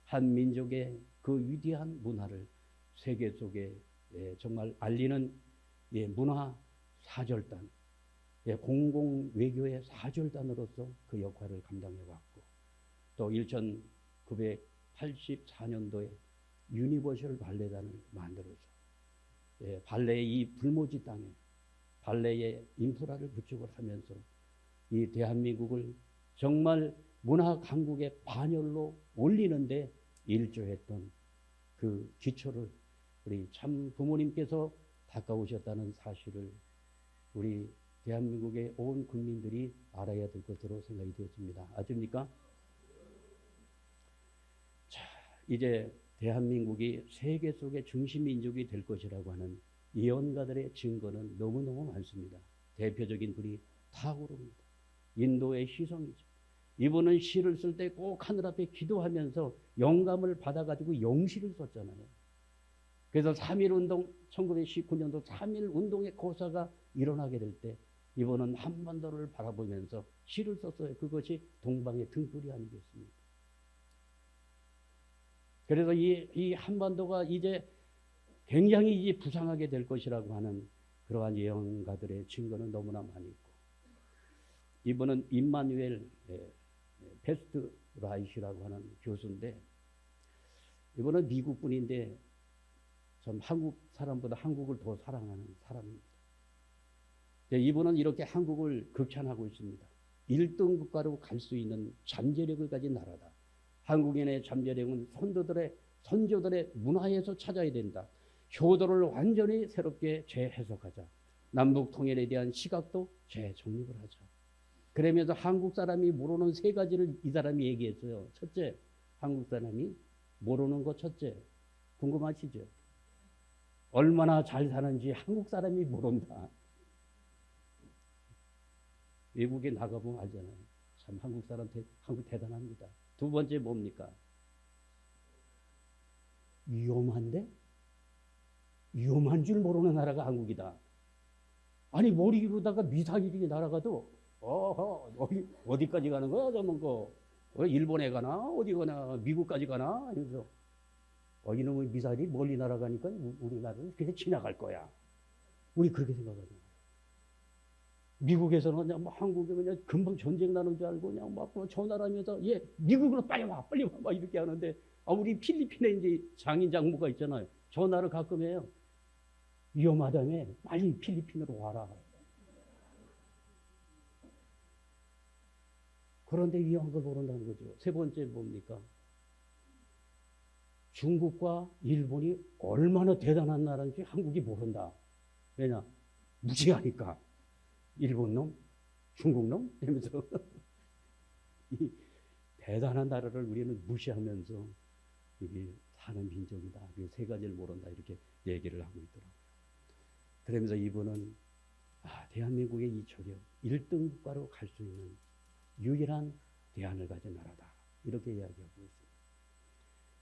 한 민족의 그 위대한 문화를 세계 속에 정말 알리는 문화 사절단, 공공 외교의 사절단으로서 그 역할을 감당해 왔고, 또 1984년도에 유니버셜 발레단을 만들어서 발레의 이 불모지 땅에 발레의 인프라를 구축을 하면서 이 대한민국을 정말 문화 강국의 반열로 올리는데 일조했던 그 기초를 우리 참 부모님께서 닦아오셨다는 사실을 우리 대한민국의 온 국민들이 알아야 될 것으로 생각이 되었습니다. 아십니까? 자, 이제 대한민국이 세계 속의 중심 민족이 될 것이라고 하는 예언가들의 증거는 너무너무 많습니다. 대표적인 분이 타고르입니다. 인도의 희성이죠. 이분은 시를 쓸 때 꼭 하늘 앞에 기도하면서 영감을 받아가지고 영시를 썼잖아요. 그래서 3.1운동, 1919년도 3.1 운동의 고사가 일어나게 될 때 이분은 한반도를 바라보면서 시를 썼어요. 그것이 동방의 등불이 아니겠습니까? 그래서 이 한반도가 이제 굉장히 이제 부상하게 될 것이라고 하는 그러한 예언가들의 증거는 너무나 많이 있고, 이분은 임마누엘 베스트라이시라고 하는 교수인데, 이분은 미국 분인데 참 한국 사람보다 한국을 더 사랑하는 사람입니다. 이분은 이렇게 한국을 극찬하고 있습니다. 1등 국가로 갈 수 있는 잠재력을 가진 나라다. 한국인의 잠재력은 선조들의 문화에서 찾아야 된다. 효도를 완전히 새롭게 재해석하자. 남북 통일에 대한 시각도 재정립을 하자. 그러면서 한국 사람이 모르는 3가지를 이 사람이 얘기했어요. 첫째, 한국 사람이 모르는 거 첫째. 궁금하시죠? 얼마나 잘 사는지 한국 사람이 모른다. 외국에 나가보면 알잖아요. 참 한국 대단합니다. 2번째 뭡니까? 위험한데? 위험한 줄 모르는 나라가 한국이다. 아니 머리 기르다가 미사일이 날아가도 어디까지 가는 거야? 저런 거. 일본에 가나? 어디 가나? 미국까지 가나? 이러면서 이놈의 미사일이 멀리 날아가니까 우리나라는 그냥 지나갈 거야. 우리 그렇게 생각하잖아요. 미국에서는 그냥 한국에 그냥 금방 전쟁 나는 줄 알고 그냥 막 전화하면서 미국으로 빨리 와 막 이렇게 하는데, 우리 필리핀에 이제 장인 장모가 있잖아요. 전화를 가끔 해요. 위험하다며 빨리 필리핀으로 와라. 그런데 위험한 걸 모른다는 거죠. 3번째 뭡니까? 중국과 일본이 얼마나 대단한 나라인지 한국이 모른다. 왜냐? 무지하니까. 일본 놈, 중국 놈 이러면서 이 대단한 나라를 우리는 무시하면서 이게 사는 민족이다. 이 3가지를 모른다. 이렇게 얘기를 하고 있더라고요. 그러면서 이분은 대한민국의 이 저력, 1등 국가로 갈 수 있는 유일한 대안을 가진 나라다. 이렇게 이야기하고 있습니다.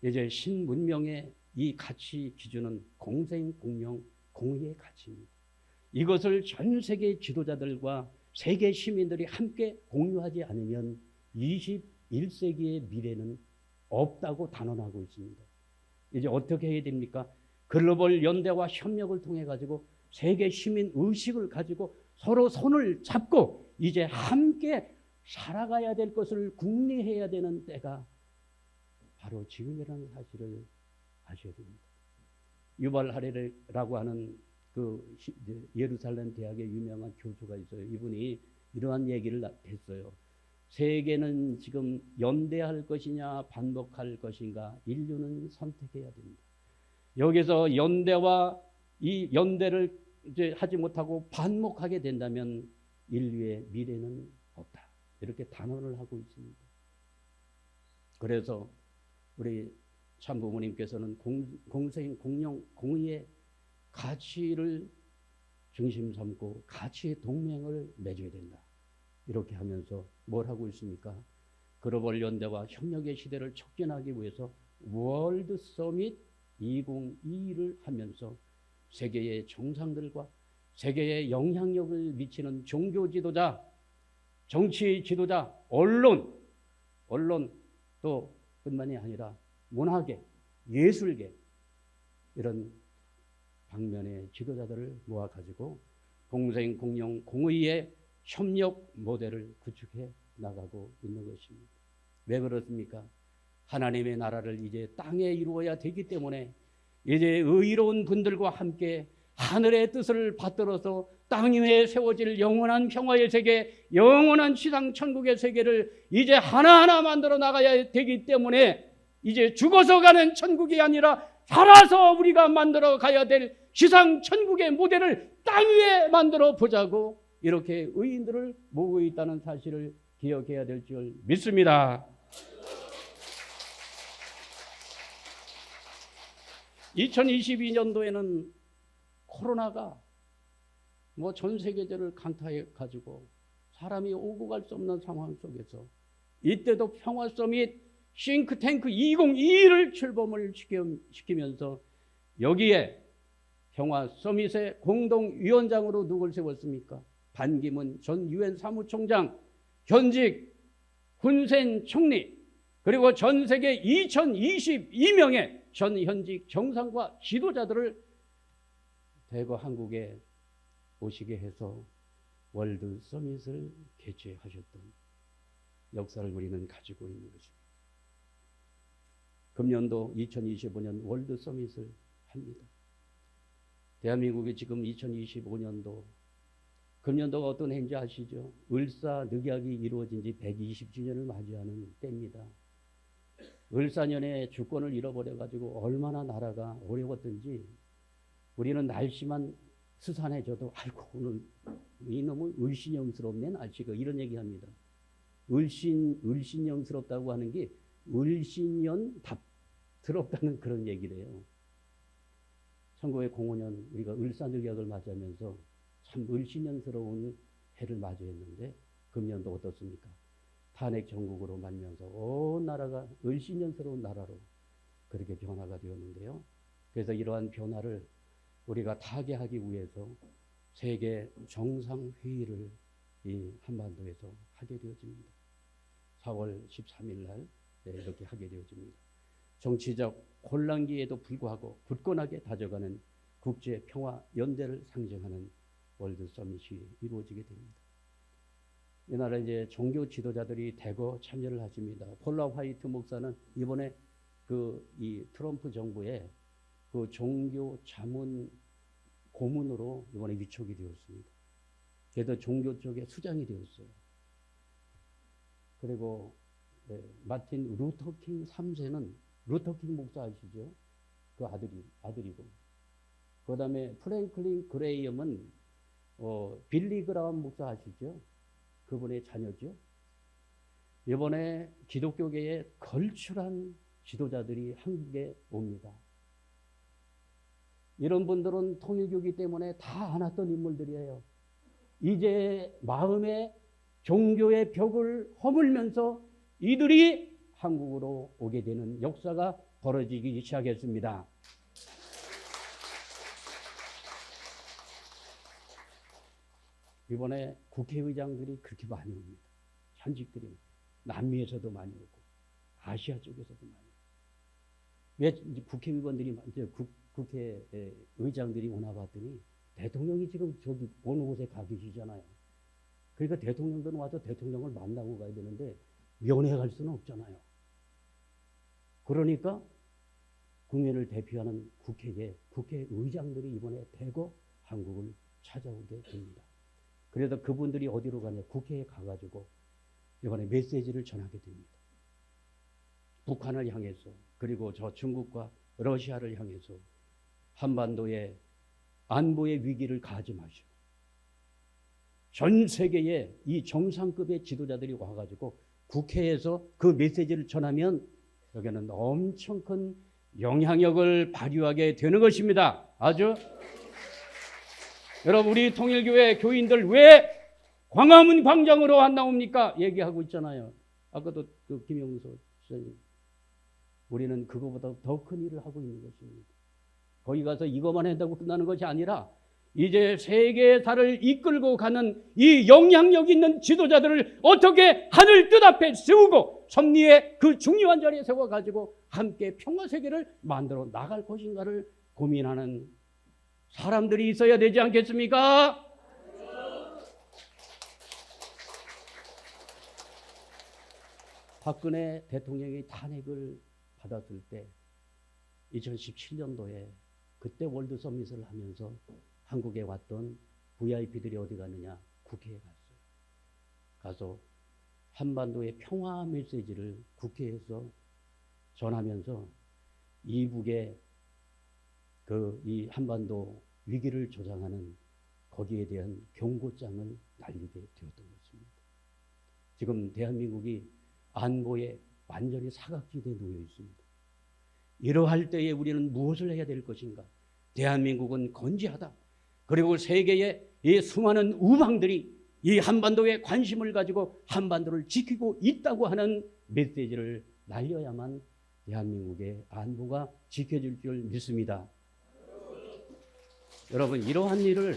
이제 신문명의 이 가치 기준은 공생, 공명, 공의의 가치입니다. 이것을 전 세계 지도자들과 세계 시민들이 함께 공유하지 않으면 21세기의 미래는 없다고 단언하고 있습니다. 이제 어떻게 해야 됩니까? 글로벌 연대와 협력을 통해 가지고 세계 시민 의식을 가지고 서로 손을 잡고 이제 함께 살아가야 될 것을 궁리해야 되는 때가 바로 지금이라는 사실을 아셔야 됩니다. 유발 하레라고 하는 그 예루살렘 대학의 유명한 교수가 있어요. 이분이 이러한 얘기를 했어요. 세계는 지금 연대할 것이냐 반목할 것인가, 인류는 선택해야 됩니다. 여기서 연대와 이 연대를 이제 하지 못하고 반목하게 된다면 인류의 미래는 없다. 이렇게 단언을 하고 있습니다. 그래서 우리 참부모님께서는 공생, 공영, 공의의 가치를 중심 삼고 가치의 동맹을 맺어야 된다. 이렇게 하면서 뭘 하고 있습니까? 글로벌 연대와 협력의 시대를 촉진하기 위해서 월드 서밋 2022를 하면서 세계의 정상들과 세계에 영향력을 미치는 종교 지도자, 정치 지도자, 언론 또 뿐만이 아니라 문화계, 예술계 이런 방면의 지도자들을 모아가지고 공생, 공영, 공의의 협력 모델을 구축해 나가고 있는 것입니다. 왜 그렇습니까? 하나님의 나라를 이제 땅에 이루어야 되기 때문에 이제 의로운 분들과 함께 하늘의 뜻을 받들어서 땅 위에 세워질 영원한 평화의 세계, 영원한 지상 천국의 세계를 이제 하나하나 만들어 나가야 되기 때문에 이제 죽어서 가는 천국이 아니라 살아서 우리가 만들어 가야 될 지상 천국의 모델을 땅 위에 만들어 보자고 이렇게 의인들을 모으고 있다는 사실을 기억해야 될 줄 믿습니다. 2022년도에는 코로나가 전 세계적으로 강타해 가지고 사람이 오고 갈 수 없는 상황 속에서 이때도 평화 서밋 싱크탱크 2022를 출범을 시키면서 여기에 평화 서밋의 공동위원장으로 누굴 세웠습니까? 반기문 전 유엔 사무총장, 현직 훈센 총리, 그리고 전 세계 2022명의 전 현직 정상과 지도자들을 대거 한국에 오시게 해서 월드 서밋을 개최하셨던 역사를 우리는 가지고 있는 것입니다. 금년도 2025년 월드 서밋을 합니다. 대한민국이 지금 2025년도 금년도가 어떤 해인지 아시죠? 을사늑약이 이루어진 지 120주년을 맞이하는 때입니다. 을사년에 주권을 잃어버려가지고 얼마나 나라가 어려웠던지 우리는 날씨만 스산해져도 아이고 오늘 이놈은 을신영스럽네 날씨가 이런 얘기합니다. 을신영스럽다고 하는 게 을신년답스럽다는 그런 얘기래요. 1905년 우리가 을사늑약을 맞이하면서 참 을신년스러운 해를 맞이했는데 금년도 어떻습니까? 탄핵 정국으로 말면서 온 나라가 을신년스러운 나라로 그렇게 변화가 되었는데요. 그래서 이러한 변화를 우리가 타개하기 위해서 세계 정상회의를 이 한반도에서 하게 되어집니다. 4월 13일 날 이렇게 하게 되어집니다. 정치적 혼란기에도 불구하고 굳건하게 다져가는 국제평화연대를 상징하는 월드 서밋이 이루어지게 됩니다. 이 나라 이제 종교 지도자들이 대거 참여를 하십니다. 폴라 화이트 목사는 이번에 이 트럼프 정부의 그 종교 자문 고문으로 이번에 위촉이 되었습니다. 그래서 종교 쪽에 수장이 되었어요. 그리고 마틴 루터킹 3세는 루터킹 목사 아시죠? 그 아들이고. 그 다음에 프랭클린 그레이엄은 빌리 그라함 목사 아시죠? 그분의 자녀죠. 이번에 기독교계의 걸출한 지도자들이 한국에 옵니다. 이런 분들은 통일교기 때문에 다 안 왔던 인물들이에요. 이제 마음의 종교의 벽을 허물면서 이들이 한국으로 오게 되는 역사가 벌어지기 시작했습니다. 이번에 국회의장들이 그렇게 많이 옵니다. 현직들이 남미에서도 많이 오고 아시아 쪽에서도 많이 오고. 왜 국회의원들이 국회의장들이 오나 봤더니 대통령이 지금 저기 어느 곳에 가 계시잖아요. 그러니까 대통령들은 와서 대통령을 만나고 가야 되는데 면회 갈 수는 없잖아요. 그러니까 국민을 대표하는 국회의장들이 이번에 대거 한국을 찾아오게 됩니다. 그래서 그분들이 어디로 가냐? 국회에 가가지고 이번에 메시지를 전하게 됩니다. 북한을 향해서 그리고 저 중국과 러시아를 향해서 한반도의 안보의 위기를 가하지 마시고 전 세계의 이 정상급의 지도자들이 와가지고 국회에서 그 메시지를 전하면 여기는 엄청 큰 영향력을 발휘하게 되는 것입니다. 아주 여러분 우리 통일교회 교인들 왜 광화문 광장으로 안 나옵니까? 얘기하고 있잖아요. 아까도 김영수 시장님. 우리는 그거보다 더 큰 일을 하고 있는 것입니다. 거기 가서 이것만 한다고 끝나는 것이 아니라 이제 세계사를 이끌고 가는 이 영향력 있는 지도자들을 어떻게 하늘 뜻 앞에 세우고 섭리의 그 중요한 자리에 세워가지고 함께 평화세계를 만들어 나갈 것인가를 고민하는 사람들이 있어야 되지 않겠습니까? 박근혜 대통령이 탄핵을 받았을 때 2017년도에 그때 월드 서밋을 하면서 한국에 왔던 VIP들이 어디 갔느냐? 국회에 갔어요. 가서 한반도의 평화 메시지를 국회에서 전하면서 이북의 이 한반도 위기를 조장하는 거기에 대한 경고장을 날리게 되었던 것입니다. 지금 대한민국이 안보에 완전히 사각지대에 놓여 있습니다. 이러할 때에 우리는 무엇을 해야 될 것인가? 대한민국은 건재하다. 그리고 세계의 이 수많은 우방들이 이 한반도에 관심을 가지고 한반도를 지키고 있다고 하는 메시지를 날려야만 대한민국의 안보가 지켜질 줄 믿습니다. 여러분, 이러한 일을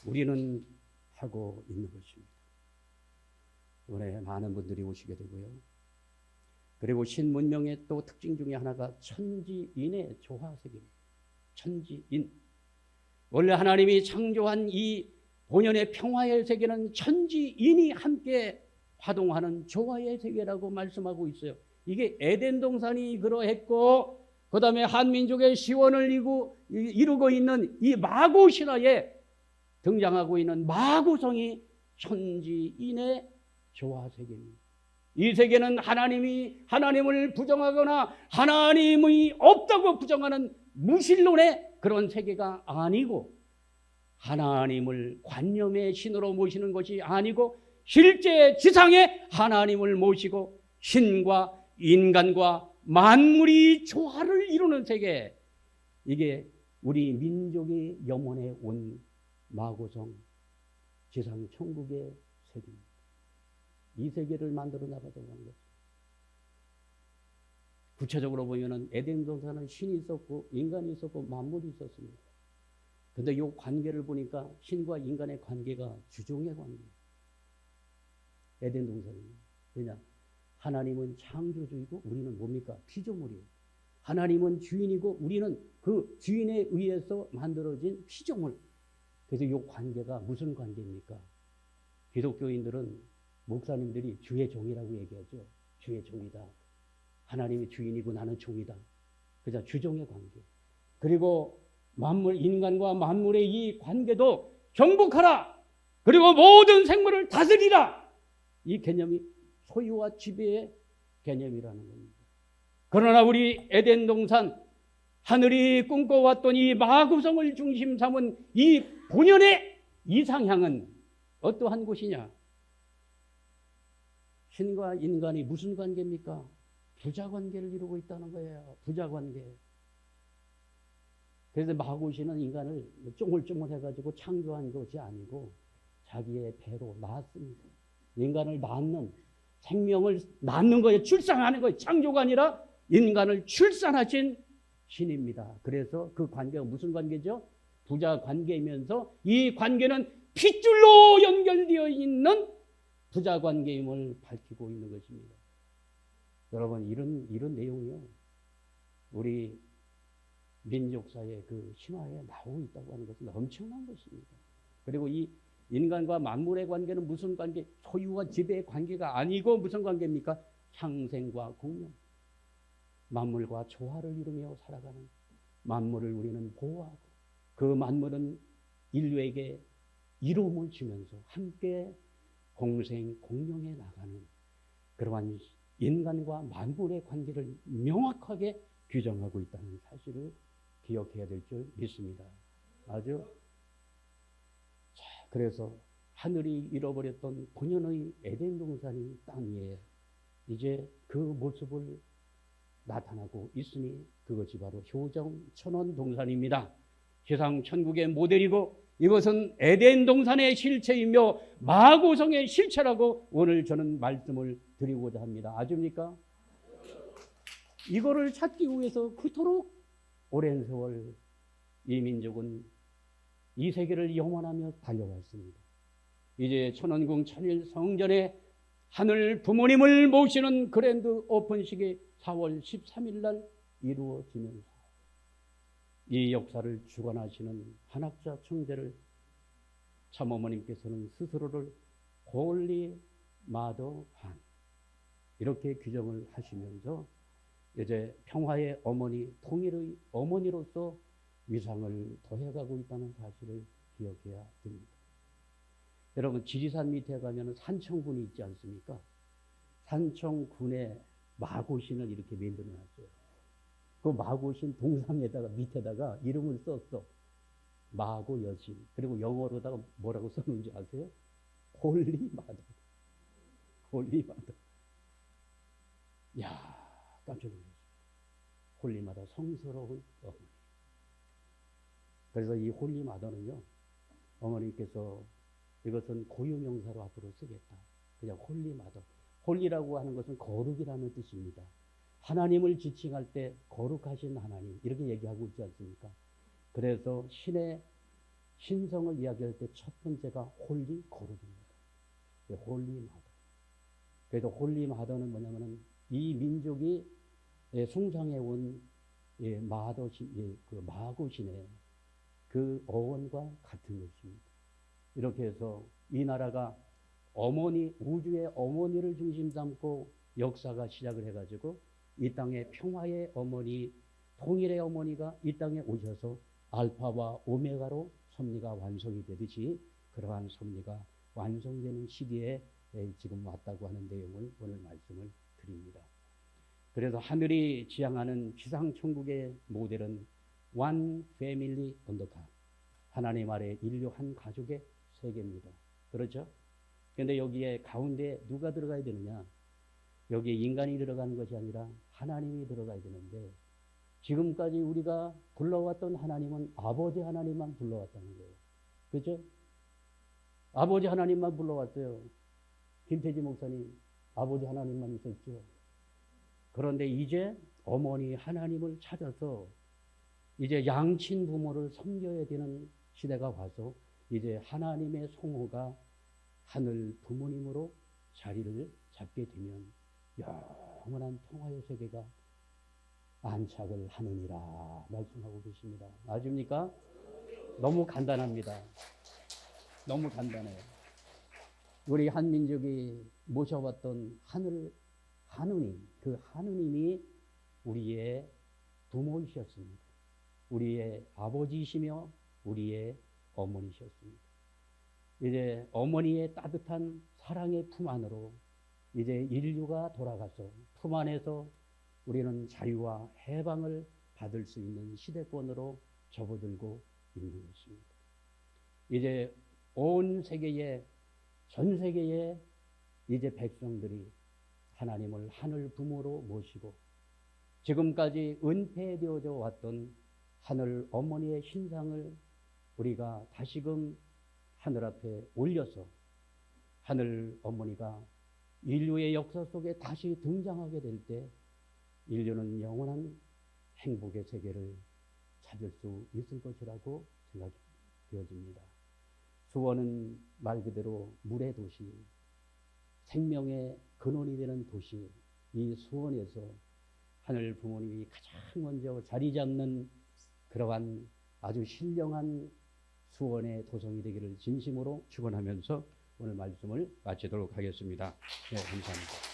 우리는 하고 있는 것입니다. 이번에 많은 분들이 오시게 되고요. 그리고 신문명의 또 특징 중에 하나가 천지인의 조화세계입니다. 천지인. 원래 하나님이 창조한 이 본연의 평화의 세계는 천지인이 함께 화동하는 조화의 세계라고 말씀하고 있어요. 이게 에덴 동산이 그러했고, 그 다음에 한민족의 시원을 이루고 있는 이 마고 신화에 등장하고 있는 마고성이 천지인의 조화 세계입니다. 이 세계는 하나님을 부정하거나 하나님이 없다고 부정하는 무신론의 그런 세계가 아니고, 하나님을 관념의 신으로 모시는 것이 아니고 실제 지상에 하나님을 모시고 신과 인간과 만물이 조화를 이루는 세계, 이게 우리 민족이 염원해 온 마고성 지상 천국의 세계입니다. 이 세계를 만들어 나가자고 하는 것입니다. 구체적으로 보면은 에덴 동산은 신이 있었고 인간이 있었고 만물이 있었습니다. 그런데 이 관계를 보니까 신과 인간의 관계가 주종의 관계예요. 에덴 동산입니다. 왜냐? 하나님은 창조주이고 우리는 뭡니까? 피조물이에요. 하나님은 주인이고 우리는 그 주인에 의해서 만들어진 피조물. 그래서 이 관계가 무슨 관계입니까? 기독교인들은, 목사님들이 주의 종이라고 얘기하죠. 주의 종이다. 하나님이 주인이고 나는 종이다. 그죠? 주종의 관계. 그리고 인간과 만물의 이 관계도 정복하라. 그리고 모든 생물을 다스리라. 이 개념이 소유와 지배의 개념이라는 겁니다. 그러나 우리 에덴 동산, 하늘이 꿈꿔왔던 이 마구성을 중심 삼은 이 본연의 이상향은 어떠한 곳이냐? 신과 인간이 무슨 관계입니까? 부자관계를 이루고 있다는 거예요. 부자관계. 그래서 마구신은 인간을 쫑글쫑글해가지고 창조한 것이 아니고 자기의 배로 낳았습니다. 인간을 낳는, 생명을 낳는 거예요. 출산하는 거예요. 창조가 아니라 인간을 출산하신 신입니다. 그래서 그 관계가 무슨 관계죠? 부자 관계이면서 이 관계는 핏줄로 연결되어 있는 부자 관계임을 밝히고 있는 것입니다. 여러분, 이런 내용이요, 우리 민족사의 그 신화에 나오고 있다고 하는 것은 엄청난 것입니다. 그리고 이 인간과 만물의 관계는 무슨 관계? 소유와 지배의 관계가 아니고 무슨 관계입니까? 창생과 공명. 만물과 조화를 이루며 살아가는, 만물을 우리는 보호하고 그 만물은 인류에게 이로움을 주면서 함께 공생 공명해 나가는 그러한 인간과 만물의 관계를 명확하게 규정하고 있다는 사실을 기억해야 될 줄 믿습니다. 아주. 자, 그래서 하늘이 잃어버렸던 본연의 에덴 동산이 땅 위에 이제 그 모습을 나타나고 있으니 그것이 바로 효정 천원 동산입니다. 지상 천국의 모델이고 이것은 에덴 동산의 실체이며 마고성의 실체라고 오늘 저는 말씀을 드리고자 합니다. 아십니까? 이거를 찾기 위해서 그토록 오랜 세월 이 민족은 이 세계를 영원하며 달려왔습니다. 이제 천원궁 천일 성전에 하늘 부모님을 모시는 그랜드 오픈식이 4월 13일 날 이루어지면서 이 역사를 주관하시는 한학자 총재를 참어머님께서는 스스로를 홀리 마더 한 이렇게 규정을 하시면서 이제 평화의 어머니, 통일의 어머니로서 위상을 더해가고 있다는 사실을 기억해야 됩니다. 여러분, 지리산 밑에 가면 산청군이 있지 않습니까? 산청군에 마고신을 이렇게 만들어 놨어요. 그 마고신 동상에다가 밑에다가 이름을 썼어. 마고 여신. 그리고 영어로다가 뭐라고 써놓은지 아세요? 홀리 마더. 홀리 마더. 야, 깜짝 놀랐어요. 홀리 마더, 성스러운 어머니. 그래서 이 홀리 마더는요, 어머니께서 이것은 고유명사로 앞으로 쓰겠다. 그냥 홀리 마더. 홀리라고 하는 것은 거룩이라는 뜻입니다. 하나님을 지칭할 때 거룩하신 하나님 이렇게 얘기하고 있지 않습니까? 그래서 신의 신성을 이야기할 때 첫 번째가 홀리, 거룩입니다. 홀리 마더. 그래서 홀리 마더는 뭐냐면은 이 민족이 숭상해온 마더신, 그 마고신의 그 어원과 같은 것입니다. 이렇게 해서 이 나라가 어머니, 우주의 어머니를 중심 삼고 역사가 시작을 해가지고 이 땅의 평화의 어머니, 통일의 어머니가 이 땅에 오셔서 알파와 오메가로 섭리가 완성이 되듯이 그러한 섭리가 완성되는 시기에 지금 왔다고 하는 내용을 오늘 말씀을 드립니다. 그래서 하늘이 지향하는 지상천국의 모델은 One Family on the God. 하나님 아래 인류 한 가족의 세계입니다. 그렇죠? 그런데 여기에 가운데 누가 들어가야 되느냐? 여기에 인간이 들어가는 것이 아니라 하나님이 들어가야 되는데 지금까지 우리가 불러왔던 하나님은 아버지 하나님만 불러왔다는 거예요. 그렇죠? 아버지 하나님만 불러왔어요. 김태지 목사님, 아버지 하나님만 있었죠. 그런데 이제 어머니 하나님을 찾아서 이제 양친 부모를 섬겨야 되는 시대가 와서 이제 하나님의 성호가 하늘 부모님으로 자리를 잡게 되면 영원한 평화의 세계가 안착을 하느니라 말씀하고 계십니다. 아십니까? 너무 간단합니다. 너무 간단해요. 우리 한민족이 모셔왔던 하느님, 그 하느님이 우리의 부모이셨습니다. 우리의 아버지이시며 우리의 어머니셨습니다. 이제 어머니의 따뜻한 사랑의 품 안으로 이제 인류가 돌아가서 품 안에서 우리는 자유와 해방을 받을 수 있는 시대권으로 접어들고 있는 것입니다. 이제 온 세계에, 전 세계에 이제 백성들이 하나님을 하늘 부모로 모시고 지금까지 은폐되어져 왔던 하늘 어머니의 신상을 우리가 다시금 하늘 앞에 올려서 하늘 어머니가 인류의 역사 속에 다시 등장하게 될 때 인류는 영원한 행복의 세계를 찾을 수 있을 것이라고 생각되어집니다. 수원은 말 그대로 물의 도시, 생명의 근원이 되는 도시, 이 수원에서 하늘 부모님이 가장 먼저 자리 잡는 그러한 아주 신령한 수원의 도성이 되기를 진심으로 축원하면서 오늘 말씀을 마치도록 하겠습니다. 네, 감사합니다.